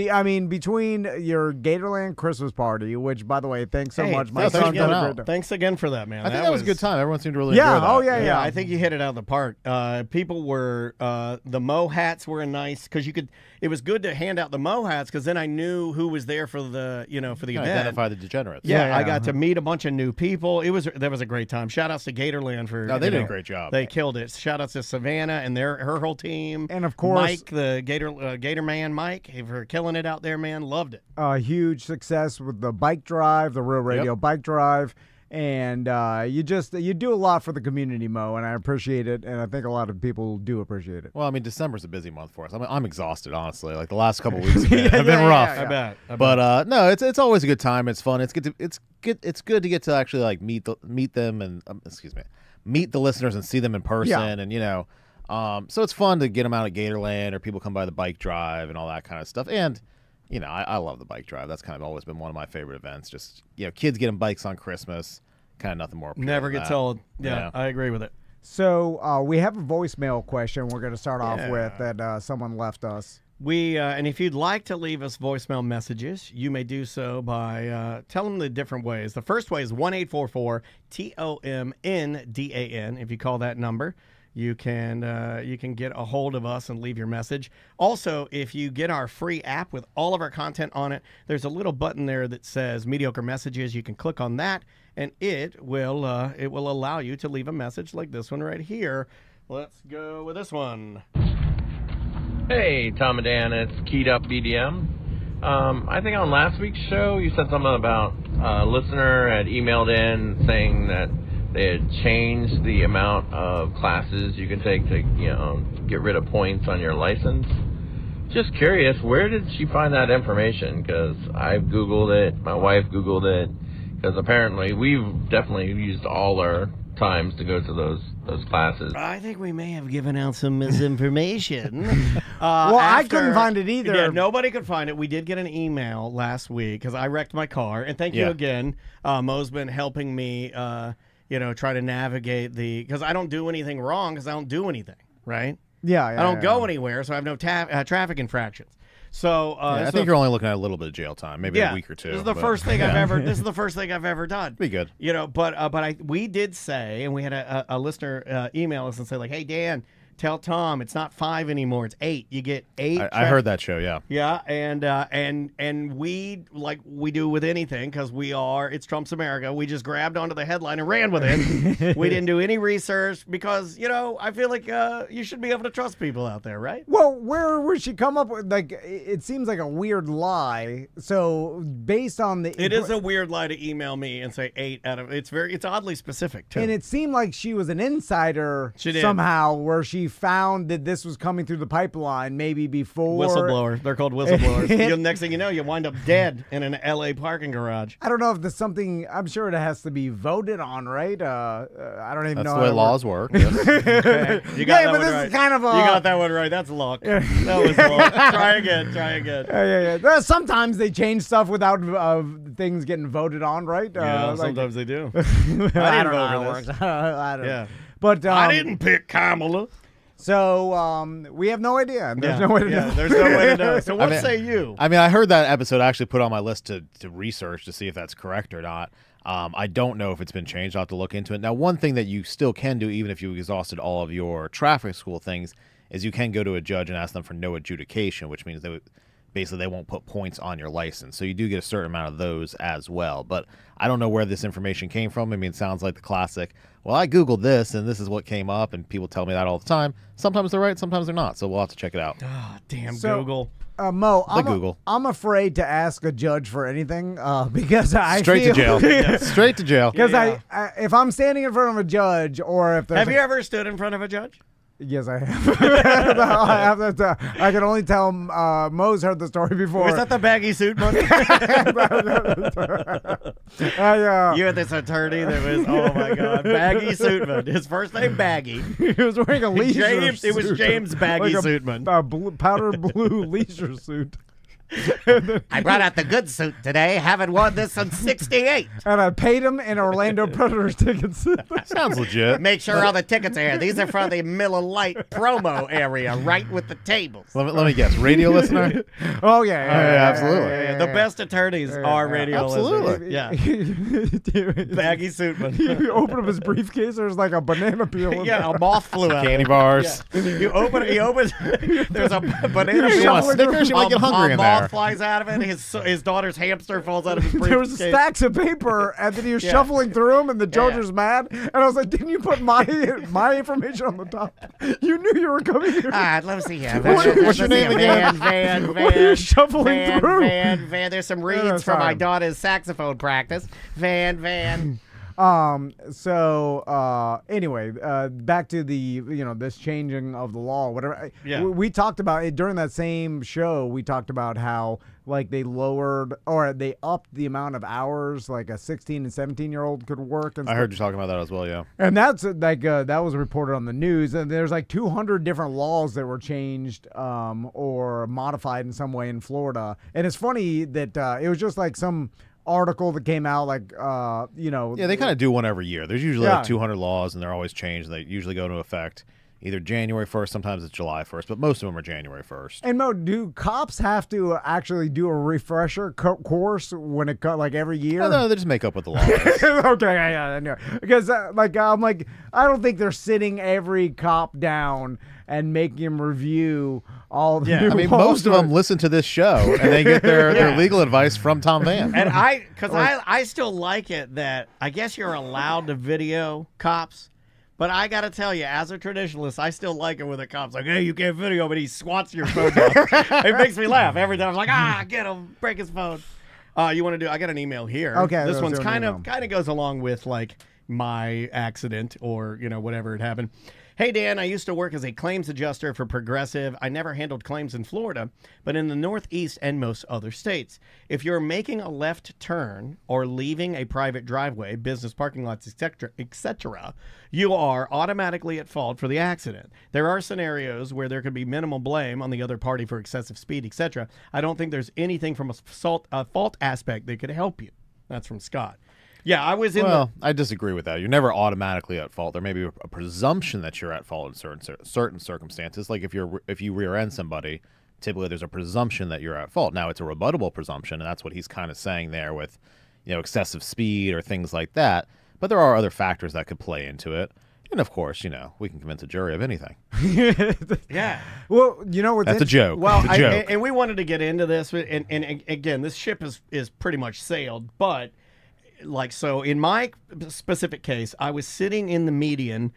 I mean, between your Gatorland Christmas party, which, by the way, thanks so much. My thanks son for did coming a out. great job. Thanks again for that, man. I think that was a good time. Everyone seemed to really enjoy that. Oh, yeah, Yeah, I think you hit it out of the park. People were the Mo hats were nice because you could. It was good to hand out the Mo hats because then I knew who was there for the for the event. Identify the degenerates. Yeah, I got to meet a bunch of new people. That was a great time. Shout outs to Gatorland for. No, they did a great job. They killed it. Shout outs to Savannah and her whole team. And of course, Mike, the Gator man, Mike, for killing it out there, man. Loved it. Huge success with the bike drive, the Real Radio bike drive. And you do a lot for the community, Mo, and I appreciate it, and I think a lot of people do appreciate it. Well, I mean, December's a busy month for us. I'm exhausted, honestly. Like the last couple of weeks have been rough. I bet. But no, it's always a good time. It's fun. It's good to get to actually like meet them and meet the listeners and see them in person, and so it's fun to get them out at Gatorland or people come by the bike drive and all that kind of stuff. And I love the bike drive. That's kind of always been one of my favorite events. Just kids getting bikes on Christmas, kind of nothing more. Never gets old. Yeah, I agree with it. So we have a voicemail question we're going to start off with that someone left us. And if you'd like to leave us voicemail messages, you may do so by telling them the different ways. The first way is 1-844-TOMNDAN. If you call that number, you can get a hold of us and leave your message. Also, if you get our free app with all of our content on it, there's a little button there that says Mediocre Messages. You can click on that, and it will allow you to leave a message like this one right here. Let's go with this one. Hey, Tom and Dan, it's Keyed Up BDM. I think on last week's show you said something about a listener had emailed in saying that they had changed the amount of classes you can take to, get rid of points on your license. Just curious, where did she find that information? Because I've Googled it, my wife Googled it, because apparently we've definitely used all our times to go to those classes. I think we may have given out some misinformation. Well, I couldn't find it either. Yeah, nobody could find it. We did get an email last week because I wrecked my car, and thank you again. Mo's been helping me, try to navigate because I don't do anything wrong because I don't do anything, right? Yeah, I don't go anywhere, so I have no traffic infractions. So I think you're only looking at a little bit of jail time, maybe a week or two. This is the first thing I've ever. This is the first thing I've ever done. Be good. But we did say, and we had a listener email us and say like, "Hey Dan, tell Tom it's not 5 anymore; it's 8. You get 8." I heard that show. Yeah. Yeah, and we like we do with anything because it's Trump's America. We just grabbed onto the headline and ran with it. We didn't do any research because I feel like you should be able to trust people out there, right? Well, where would she come up with? Like, it seems like a weird lie. So based on it is a weird lie to email me and say 8 out of it's oddly specific too. And it seemed like she was an insider somehow, where she found that this was coming through the pipeline maybe before. Whistleblower. They're called whistleblowers. Next thing you know, you wind up dead in an L.A. parking garage. I don't know if there's something. I'm sure it has to be voted on, right? I don't even know. That's the way laws work. Yes. Okay. You got that but one this right. is kind of you got that one right. That's luck. That was luck. Try again. Yeah. Sometimes they change stuff without things getting voted on, right? Yeah, sometimes they do. I didn't don't know vote how for it this. works. I don't know. Yeah. But I didn't pick Kamala. So we have no idea. There's no way to know. There's no way to know. So what say you? I mean, I heard that episode. I actually put on my list to research to see if that's correct or not. I don't know if it's been changed. I'll have to look into it. Now, one thing that you still can do, even if you exhausted all of your traffic school things, is you can go to a judge and ask them for no adjudication, which means they won't put points on your license. So you do get a certain amount of those as well. But I don't know where this information came from. I mean, it sounds like the classic, well, I Googled this, and this is what came up, and people tell me that all the time. Sometimes they're right, sometimes they're not. So we'll have to check it out. Oh, damn Google. Mo, Google. I'm afraid to ask a judge for anything because I Straight to jail. Straight to jail. Because if I'm standing in front of a judge, or if there's have you ever stood in front of a judge? Yes, I have. I can only tell Mo's heard the story before. Was that the baggy suit one? You had this attorney that was, oh my God, Baggy Suitman. His first name Baggy. He was wearing a leisure suit. It was James Baggy Suitman. Powder blue leisure suit. I brought out the good suit today. Haven't worn this since '68. And I paid him in Orlando Predators tickets. Sounds legit. Make sure all the tickets are here. These are for the Miller Lite promo area, right with the tables. Let me guess. Radio listener? Oh, yeah. Absolutely. Yeah. The best attorneys are radio listeners. Yeah. Baggy Suitman. You open up his briefcase, there's like a banana peel. Yeah, a moth flew out. Candy bars. Yeah. He opens. There's a banana peel. You want Snickers? You might get hungry in there. Flies out of it. His daughter's hamster falls out of his briefcase. There was stacks of paper, and then he was shuffling through them, and the judge was mad. And I was like, "Didn't you put my information on the top? You knew you were coming here." All right, let me see here. What's your name again? Van. What are you shuffling through? Van. There's some reeds for my daughter's saxophone practice. Van. Anyway, back to the this changing of the law, whatever. Yeah. We talked about it during that same show. We talked about how like they lowered or they upped the amount of hours like a 16 and 17-year-old could work. And I heard you talking about that as well. Yeah. And that's like that was reported on the news. And there's like 200 different laws that were changed or modified in some way in Florida. And it's funny that it was just like some article that came out like yeah, they kind of do one every year. There's usually like 200 laws, and they're always changed. They usually go into effect either January 1st, sometimes it's July 1st, but most of them are January 1st. And Mo, do cops have to actually do a refresher course when it like every year? No, they just make up what the law is. Okay, I know. Because I'm like, I don't think they're sitting every cop down and making him review all the new I mean, laws. most of them listen to this show, and they get their legal advice from Tom Van. And I still like it that I guess you're allowed to video cops. But I got to tell you, as a traditionalist, I still like it when the cop's like, hey, you can't video, but he swats your phone off. It makes me laugh every time. I'm like, get him, break his phone. You want to do, I got an email here. Okay. This one's kind of goes along with like, my accident or, whatever had happened. Hey, Dan, I used to work as a claims adjuster for Progressive. I never handled claims in Florida, but in the Northeast and most other states. If you're making a left turn or leaving a private driveway, business parking lots, etc., you are automatically at fault for the accident. There are scenarios where there could be minimal blame on the other party for excessive speed, etc. I don't think there's anything from a fault aspect that could help you. That's from Scott. Yeah, I was in. Well, I disagree with that. You're never automatically at fault. There may be a presumption that you're at fault in certain circumstances. Like if you rear end somebody, typically there's a presumption that you're at fault. Now it's a rebuttable presumption, and that's what he's kind of saying there with, excessive speed or things like that. But there are other factors that could play into it. And of course, we can convince a jury of anything. Yeah. Well, that's a joke. Well, a joke. And we wanted to get into this, and again, this ship is pretty much sailed, but. So in my specific case, I was sitting in the median,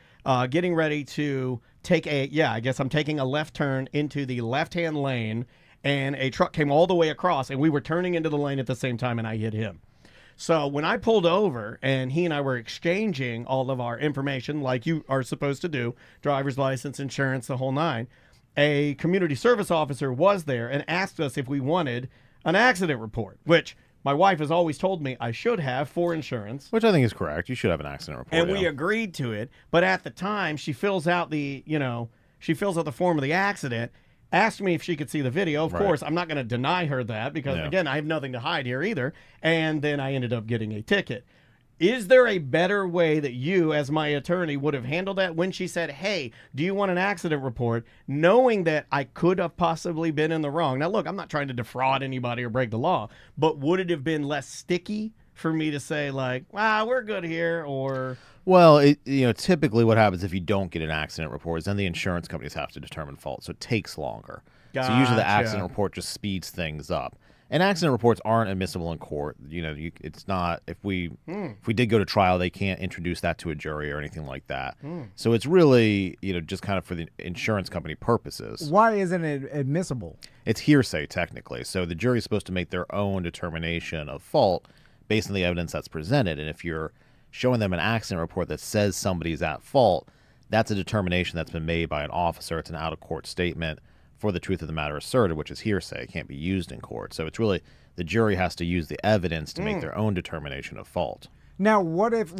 getting ready to take I guess I'm taking a left turn into the left-hand lane, and a truck came all the way across, and we were turning into the lane at the same time, and I hit him. So when I pulled over, and he and I were exchanging all of our information, like you are supposed to do, driver's license, insurance, the whole nine, a community service officer was there and asked us if we wanted an accident report, which... my wife has always told me I should have for insurance. Which I think is correct. You should have an accident report. And we agreed to it. But at the time, she fills out the form of the accident, asked me if she could see the video. Of course, I'm not going to deny her that because, again, I have nothing to hide here either. And then I ended up getting a ticket. Is there a better way that you, as my attorney, would have handled that when she said, hey, do you want an accident report, knowing that I could have possibly been in the wrong? Now, look, I'm not trying to defraud anybody or break the law, but would it have been less sticky for me to say, like, wow, we're good here, or... Well, typically what happens if you don't get an accident report is then the insurance companies have to determine fault, so it takes longer. Gotcha. So usually the accident report just speeds things up. And accident reports aren't admissible in court. It's not. If we did go to trial, they can't introduce that to a jury or anything like that. So it's really, just kind of for the insurance company purposes. Why isn't it admissible? It's hearsay technically. So the jury's supposed to make their own determination of fault based on the evidence that's presented. And if you're showing them an accident report that says somebody's at fault, that's a determination that's been made by an officer. It's an out-of-court statement for the truth of the matter asserted, which is hearsay. It can't be used in court. So it's really the jury has to use the evidence to make their own determination of fault. Now, what if,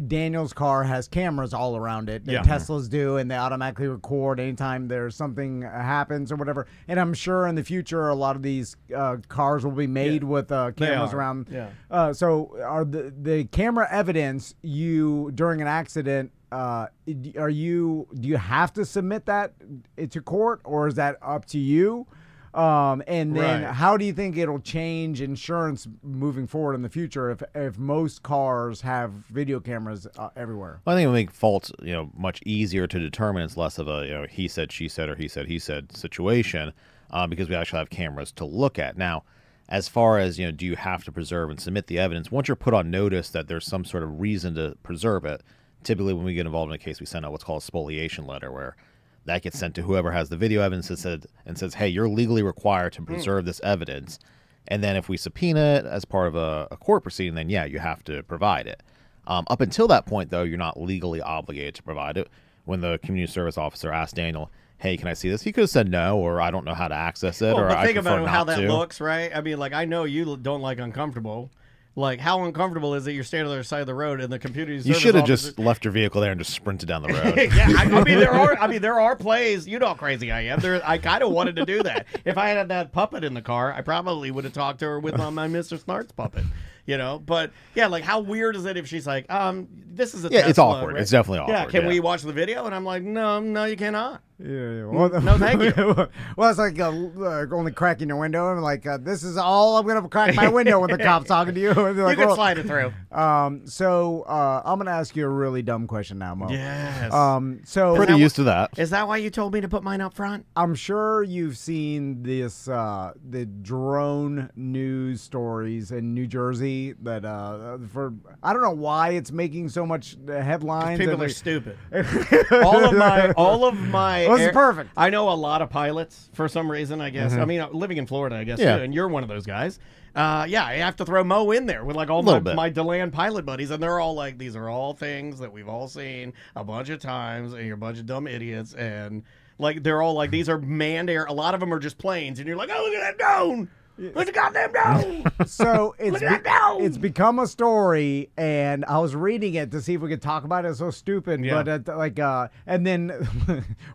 Daniel's car has cameras all around it, Yeah. Teslas do, and they automatically record anytime there's something happens or whatever? And I'm sure in the future a lot of these cars will be made with cameras around. Yeah. So are the camera evidence during an accident, do you have to submit that to court, or is that up to you? And then how do you think it'll change insurance moving forward in the future if most cars have video cameras everywhere? Well, I think it'll make faults, much easier to determine. It's less of a, he said, she said, or he said situation, because we actually have cameras to look at. Now, as far as, do you have to preserve and submit the evidence? Once you're put on notice that there's some sort of reason to preserve it, typically when we get involved in a case, we send out what's called a spoliation letter, where that gets sent to whoever has the video evidence and says, hey, you're legally required to preserve this evidence. And then if we subpoena it as part of a court proceeding, then, you have to provide it. Up until that point, though, you're not legally obligated to provide it. When the community service officer asked Daniel, hey, can I see this? He could have said no, or I don't know how to access it, or but I think prefer about not how that to. looks, right? I mean, I know you don't like uncomfortable. Like, how uncomfortable is it? You're standing on the other side of the road, and the computer. You should have just left your vehicle there and just sprinted down the road. Yeah, there are plays. You know how crazy I am. I kind of wanted to do that. If I had that puppet in the car, I probably would have talked to her with my Mr. Smart's puppet. But yeah, how weird is it if she's like, this is a Tesla, it's awkward. right? It's definitely awkward. Yeah, can we watch the video? And I'm like, no, you cannot. Yeah. Well, no, thank you. Well, it's like only cracking your window. I'm like, this is all I'm gonna crack my window when the cop's talking to you. And you can slide it through. So I'm gonna ask you a really dumb question now, Mo. Yes. So pretty used to that. Is that why you told me to put mine up front? I'm sure you've seen this the drone news stories in New Jersey that I don't know why it's making so much headlines. People are stupid. all of my say it was perfect. I know a lot of pilots for some reason, I guess. I mean, living in Florida, I guess, too, and you're one of those guys. Yeah, I have to throw Moe in there with like all my DeLand pilot buddies, and they're all like, these are all things that we've all seen a bunch of times, and you're a bunch of dumb idiots, and like they're all like, these are manned air. A lot of them are just planes, and you're like, oh, look at that drone. Look at goddamn drone. So it's become a story, and I was reading it to see if we could talk about it. It's so stupid, but and then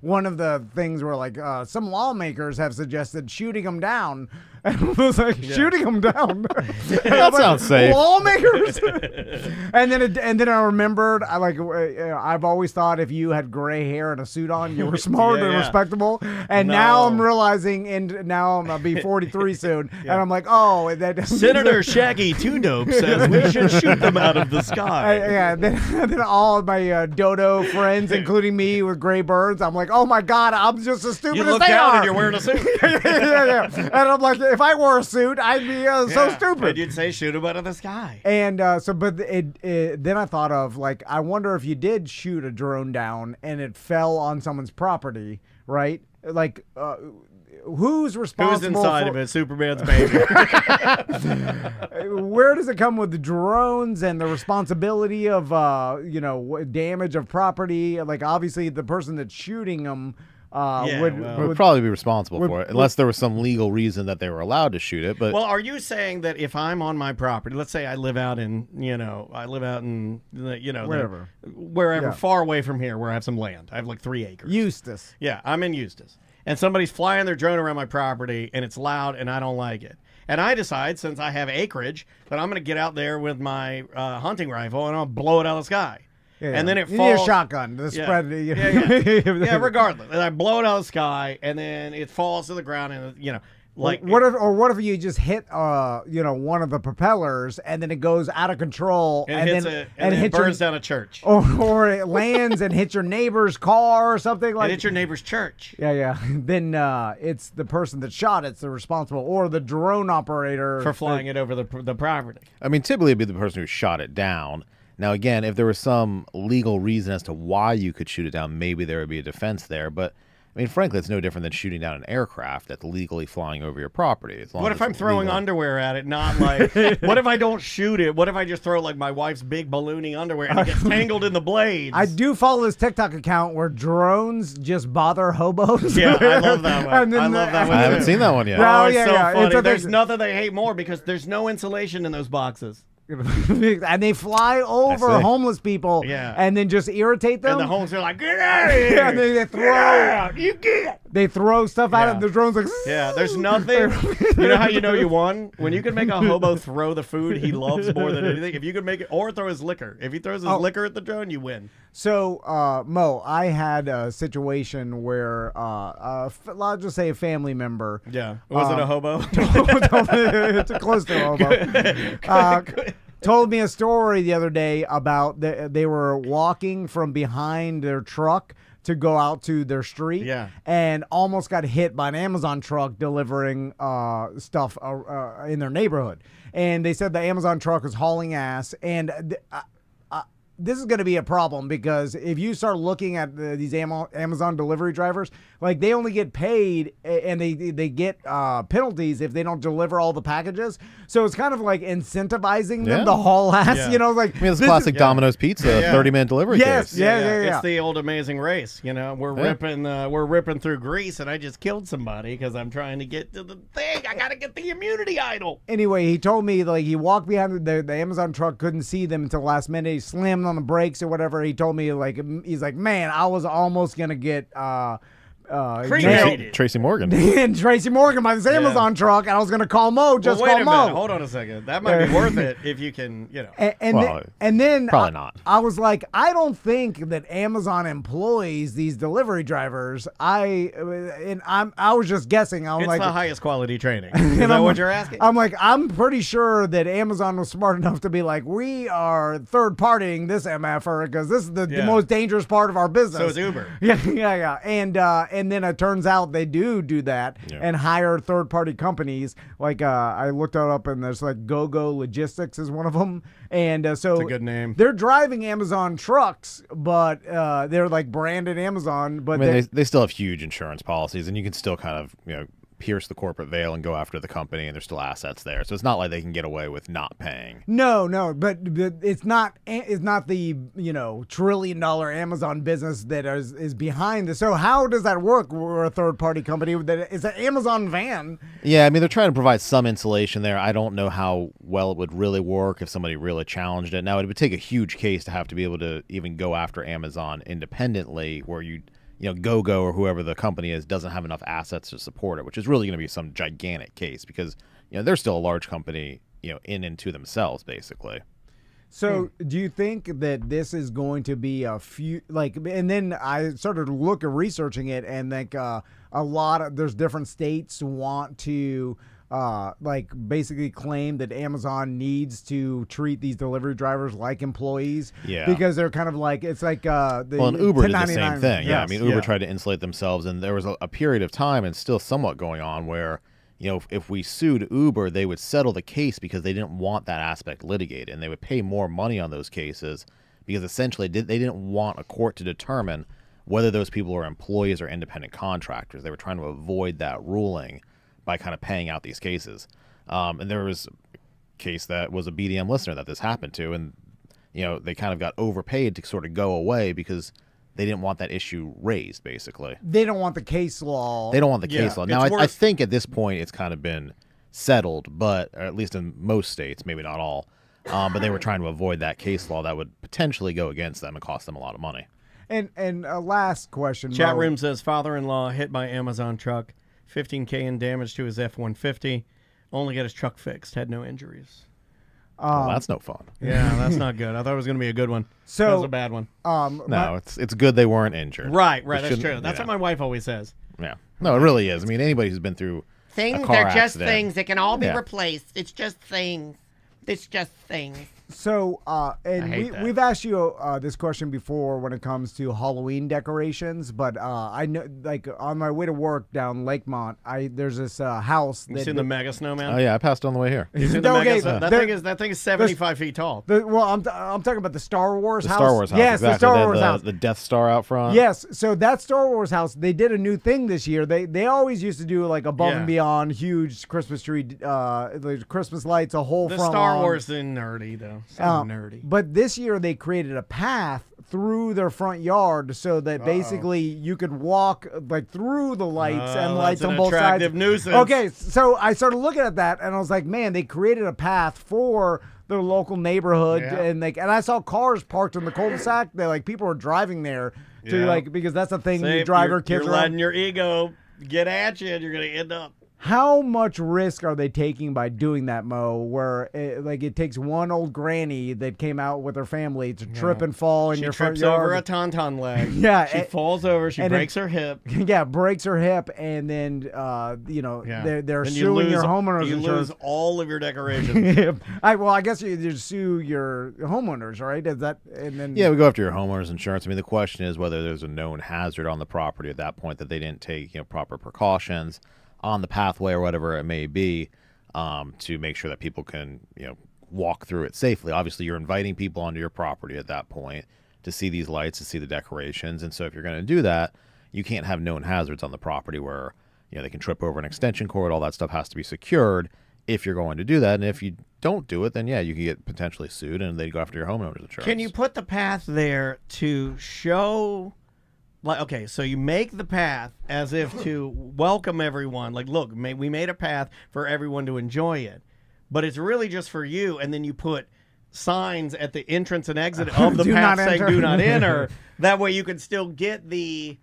one of the things were like, some lawmakers have suggested shooting them down. And I was like, shooting them down. That sounds safe. Lawmakers. and then I remembered, I've always thought if you had gray hair and a suit on, you were smart and respectable. And now I'm realizing, and now I'm gonna be 43 soon, and I'm like, oh, Senator Shaggy Two Dope says we should shoot them out of the sky. Then all of my dodo friends, including me with gray birds, I'm like, oh my god, I'm just as stupid as they are. You look down and you're wearing a suit. And I'm like, if I wore a suit, I'd be so stupid. And you'd say, shoot him out of the sky. And then I thought of, like, I wonder if you did shoot a drone down and it fell on someone's property, right? Like, who's responsible? Who's inside of it? Superman's baby. Where does it come with the drones and the responsibility of, damage of property? Like, obviously, the person that's shooting them would probably be responsible for it, unless there was some legal reason that they were allowed to shoot it. But well, are you saying that if I'm on my property, let's say I live out in, wherever far away from here, where I have some land, I have like 3 acres. Eustis. Yeah, I'm in Eustis, and somebody's flying their drone around my property, and it's loud, and I don't like it. And I decide, since I have acreage, that I'm going to get out there with my hunting rifle, and I'll blow it out of the sky. And then it falls. You need a shotgun to spread it. Yeah, regardless. And I blow it out of the sky, and then it falls to the ground, and like. What if you just hit one of the propellers, and then it goes out of control, and it burns down a church, or it lands and hits your neighbor's car or something like. And hits your neighbor's church. Yeah. Then it's the person that shot it's the responsible, or the drone operator for flying it over the property. I mean, typically it'd be the person who shot it down. Now, again, if there was some legal reason as to why you could shoot it down, maybe there would be a defense there. But, I mean, frankly, it's no different than shooting down an aircraft that's legally flying over your property. What if I'm throwing underwear at it, not like... What if I don't shoot it? What if I just throw, like, my wife's big balloony underwear and it gets tangled in the blades? I do follow this TikTok account where drones just bother hobos. Yeah, I love that one. I haven't seen that one yet. Oh, it's so funny. There's nothing they hate more because there's no insulation in those boxes. And they fly over homeless people and then just irritate them. And the homeless are like, get out of here. And they throw you get. They throw stuff out of the drones like there's nothing. You know how you know you won? When you can make a hobo throw the food he loves more than anything. If you can make it, or throw his liquor. If he throws his liquor at the drone, you win. So, Mo, I had a situation where I'll just say a family member. Yeah. Was it a hobo? It's close to a hobo. Told me a story the other day about they were walking from behind their truck to go out to their street and almost got hit by an Amazon truck delivering stuff in their neighborhood. And they said the Amazon truck was hauling ass. And this is going to be a problem because if you start looking at these Amazon delivery drivers, like they only get paid and they get penalties if they don't deliver all the packages. So it's kind of like incentivizing them to haul ass. You know, like I mean, it's classic Domino's Pizza 30-minute delivery. Yes, case. Yeah. It's the old Amazing Race. You know, we're ripping through Greece, and I just killed somebody because I'm trying to get to the thing. I got to get the immunity idol. Anyway, he told me like he walked behind the Amazon truck, couldn't see them until last minute. He slammed on the brakes or whatever. He told me like he's like, man, I was almost gonna get Tracy Morgan and Tracy Morgan by this Amazon truck, and I was gonna call Mo. Just wait call a Mo. Minute. Hold on a second. That might be worth it if you can, you know. And then probably not. I was like, I don't think that Amazon employs these delivery drivers. I was just guessing. It's like the highest quality training. Is that what you're asking? I'm like, I'm pretty sure that Amazon was smart enough to be like, we are third partying this MFer because this is the most dangerous part of our business. So it's Uber. Yeah. and then it turns out they do that and hire third-party companies. Like I looked it up, and there's like Go-Go Logistics is one of them. And so it's a good name. They're driving Amazon trucks, but they're like branded Amazon. But I mean, they still have huge insurance policies, and you can still kind of pierce the corporate veil and go after the company, and there's still assets there. So it's not like they can get away with not paying. No, but it's not the $1 trillion Amazon business that is behind this. So how does that work? We're a third party company that is an Amazon van. Yeah, I mean, they're trying to provide some insulation there. I don't know how well it would really work if somebody really challenged it. Now, it would take a huge case to have to be able to even go after Amazon independently, where Go-Go or whoever the company is doesn't have enough assets to support it, which is really going to be some gigantic case because they're still a large company, in and to themselves, basically. So do you think that this is going to be a few, and then I started researching it, and there's different states want to basically claim that Amazon needs to treat these delivery drivers like employees. Yeah. Because they're kind of like, it's like and Uber did the same thing. Yes. Yeah. I mean, Uber tried to insulate themselves, and there was a period of time, and still somewhat going on, where if we sued Uber, they would settle the case because they didn't want that aspect litigated, and they would pay more money on those cases because essentially they didn't want a court to determine whether those people are employees or independent contractors. They were trying to avoid that ruling by kind of paying out these cases. And there was a case that was a BDM listener that this happened to, and they kind of got overpaid to sort of go away because they didn't want that issue raised, basically. They don't want the case law. They don't want the case law. Now, I think at this point it's kind of been settled, but or at least in most states, maybe not all, but they were trying to avoid that case law that would potentially go against them and cost them a lot of money. And a last question. Chat room says, father-in-law hit by Amazon truck, $15K in damage to his F-150, only got his truck fixed, had no injuries. Well, that's no fun. Yeah, that's not good. I thought it was going to be a good one. So that was a bad one. No, it's good they weren't injured. Right, that's true. That's what my wife always says. Yeah. No, it really is. I mean, anybody who's been through things, a car they're just accident, things. They can all be replaced. It's just things. It's just things. So, and we've asked you this question before when it comes to Halloween decorations, but I know, on my way to work down Lakemont, there's this house. You seen the Mega Snowman? Oh yeah, I passed on the way here. You seen the Mega That thing is 75 feet tall. I'm talking about the Star Wars house. Star Wars house. Yes, exactly. the Star Wars house. The Death Star out front. Yes, so that Star Wars house, they did a new thing this year. They always used to do above and beyond huge Christmas tree, Christmas lights, a whole front Star lawn. Wars is nerdy though. So nerdy. But this year they created a path through their front yard so that basically you could walk through the lights and lights on both sides. Attractive nuisance. Okay, so I started looking at that and I was like, man, they created a path for the local neighborhood, and I saw cars parked in the cul-de-sac. People were driving there to because that's the thing. You drive your kids you're around. letting your ego get at you, and you're gonna end up. How much risk are they taking by doing that, Mo, where it takes one old granny that came out with her family to trip and fall in your front yard? She trips over a tauntaun leg. She falls over. She breaks her hip. Yeah, breaks her hip, and then, they're suing your homeowners insurance. You lose all of your decorations. I guess you sue your homeowners, right? Is that, and then... Yeah, we go after your homeowner's insurance. I mean, the question is whether there's a known hazard on the property at that point that they didn't take proper precautions on the pathway or whatever it may be, to make sure that people can walk through it safely. Obviously, you're inviting people onto your property at that point to see these lights, to see the decorations, and so if you're going to do that, you can't have known hazards on the property where they can trip over an extension cord. All that stuff has to be secured if you're going to do that, and if you don't do it, then you can get potentially sued, and they go after your homeowner's insurance. Can you put the path there to show? Okay, so you make the path as if to welcome everyone. Look, we made a path for everyone to enjoy it, but it's really just for you. And then you put signs at the entrance and exit of the path saying "Do not enter." That way, you can still get the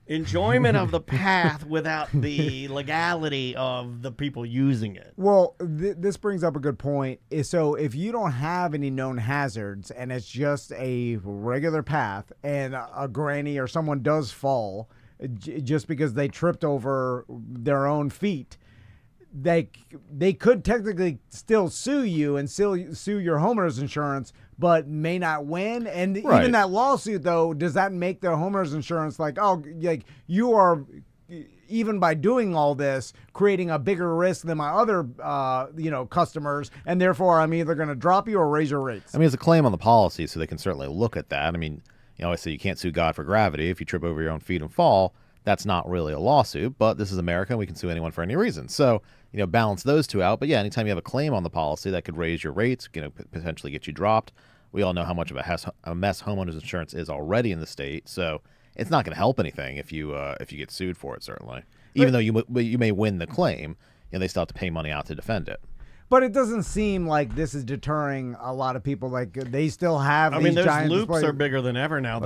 enjoyment of the path without the legality of the people using it. Well, this brings up a good point. So if you don't have any known hazards and it's just a regular path and a granny or someone does fall just because they tripped over their own feet, they could technically still sue you and still sue your homeowner's insurance, but may not win. And even that lawsuit, though, does that make their homeowner's insurance like you are, even by doing all this, creating a bigger risk than my other customers, and therefore I'm either going to drop you or raise your rates? I mean, it's a claim on the policy, so they can certainly look at that. I mean, obviously you can't sue God for gravity. If you trip over your own feet and fall, that's not really a lawsuit, but this is America, and we can sue anyone for any reason. So, balance those two out. But yeah, anytime you have a claim on the policy, that could raise your rates, potentially get you dropped. We all know how much of a mess homeowners insurance is already in the state, so it's not going to help anything if you get sued for it, certainly. Even though you may win the claim, they still have to pay money out to defend it. But it doesn't seem like this is deterring a lot of people. Like, they still have these those giant loops displays. are bigger than ever now.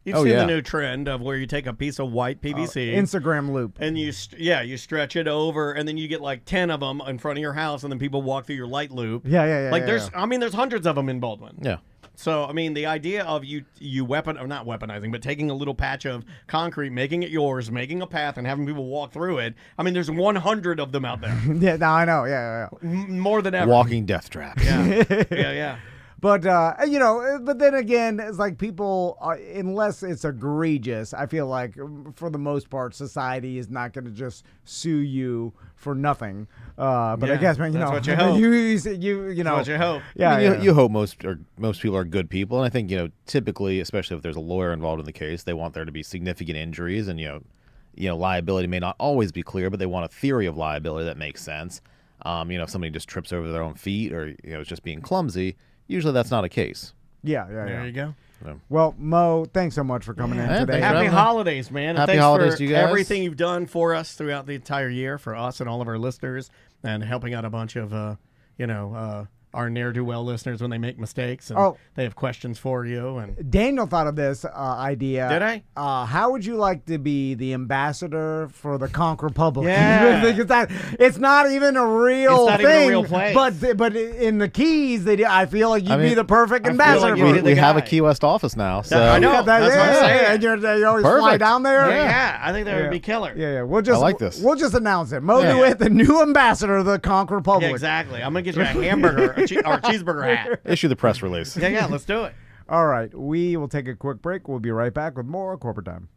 You've seen the new trend of where you take a piece of white PVC, Instagram loop, and you stretch it over, and then you get like 10 of them in front of your house, and then people walk through your light loop. There's hundreds of them in Baldwin. Yeah. So, the idea of not weaponizing, but taking a little patch of concrete, making it yours, making a path, and having people walk through it. There's 100 of them out there. Yeah, no, I know. Yeah. More than ever. Walking death traps. Yeah. But, but then again, it's like people, unless it's egregious, I feel like for the most part, society is not going to just sue you for nothing. But I guess, man, that's what you hope. That's what you hope. Yeah, you hope most people are good people. And I think, typically, especially if there's a lawyer involved in the case, they want there to be significant injuries, and, liability may not always be clear, but they want a theory of liability that makes sense. If somebody just trips over their own feet or, is just being clumsy, usually that's not a case. Yeah. There you go. Yeah. Well, Mo, thanks so much for coming in today. Happy holidays, man. Happy and holidays for to you guys. Everything you've done for us throughout the entire year, for us and all of our listeners, and helping out a bunch of, our ne'er-do-well listeners when they make mistakes and they have questions for you. And Daniel thought of this idea. Did I? How would you like to be the ambassador for the Conch Republic? Yeah. It's not even a real thing. It's not even a real place. But in the Keys, I feel like you'd be the perfect ambassador. Like we have a Key West office now. So. I know. That's what I'm saying. And you always fly down there. Yeah. I think that would be killer. Yeah. I like this. We'll just announce it. Mo Dewitt, the new ambassador of the Conch Republic. Yeah, exactly. I'm going to get you a hamburger or a cheeseburger hat. Issue the press release. Yeah, let's do it. All right, we will take a quick break. We'll be right back with more Corporate Time.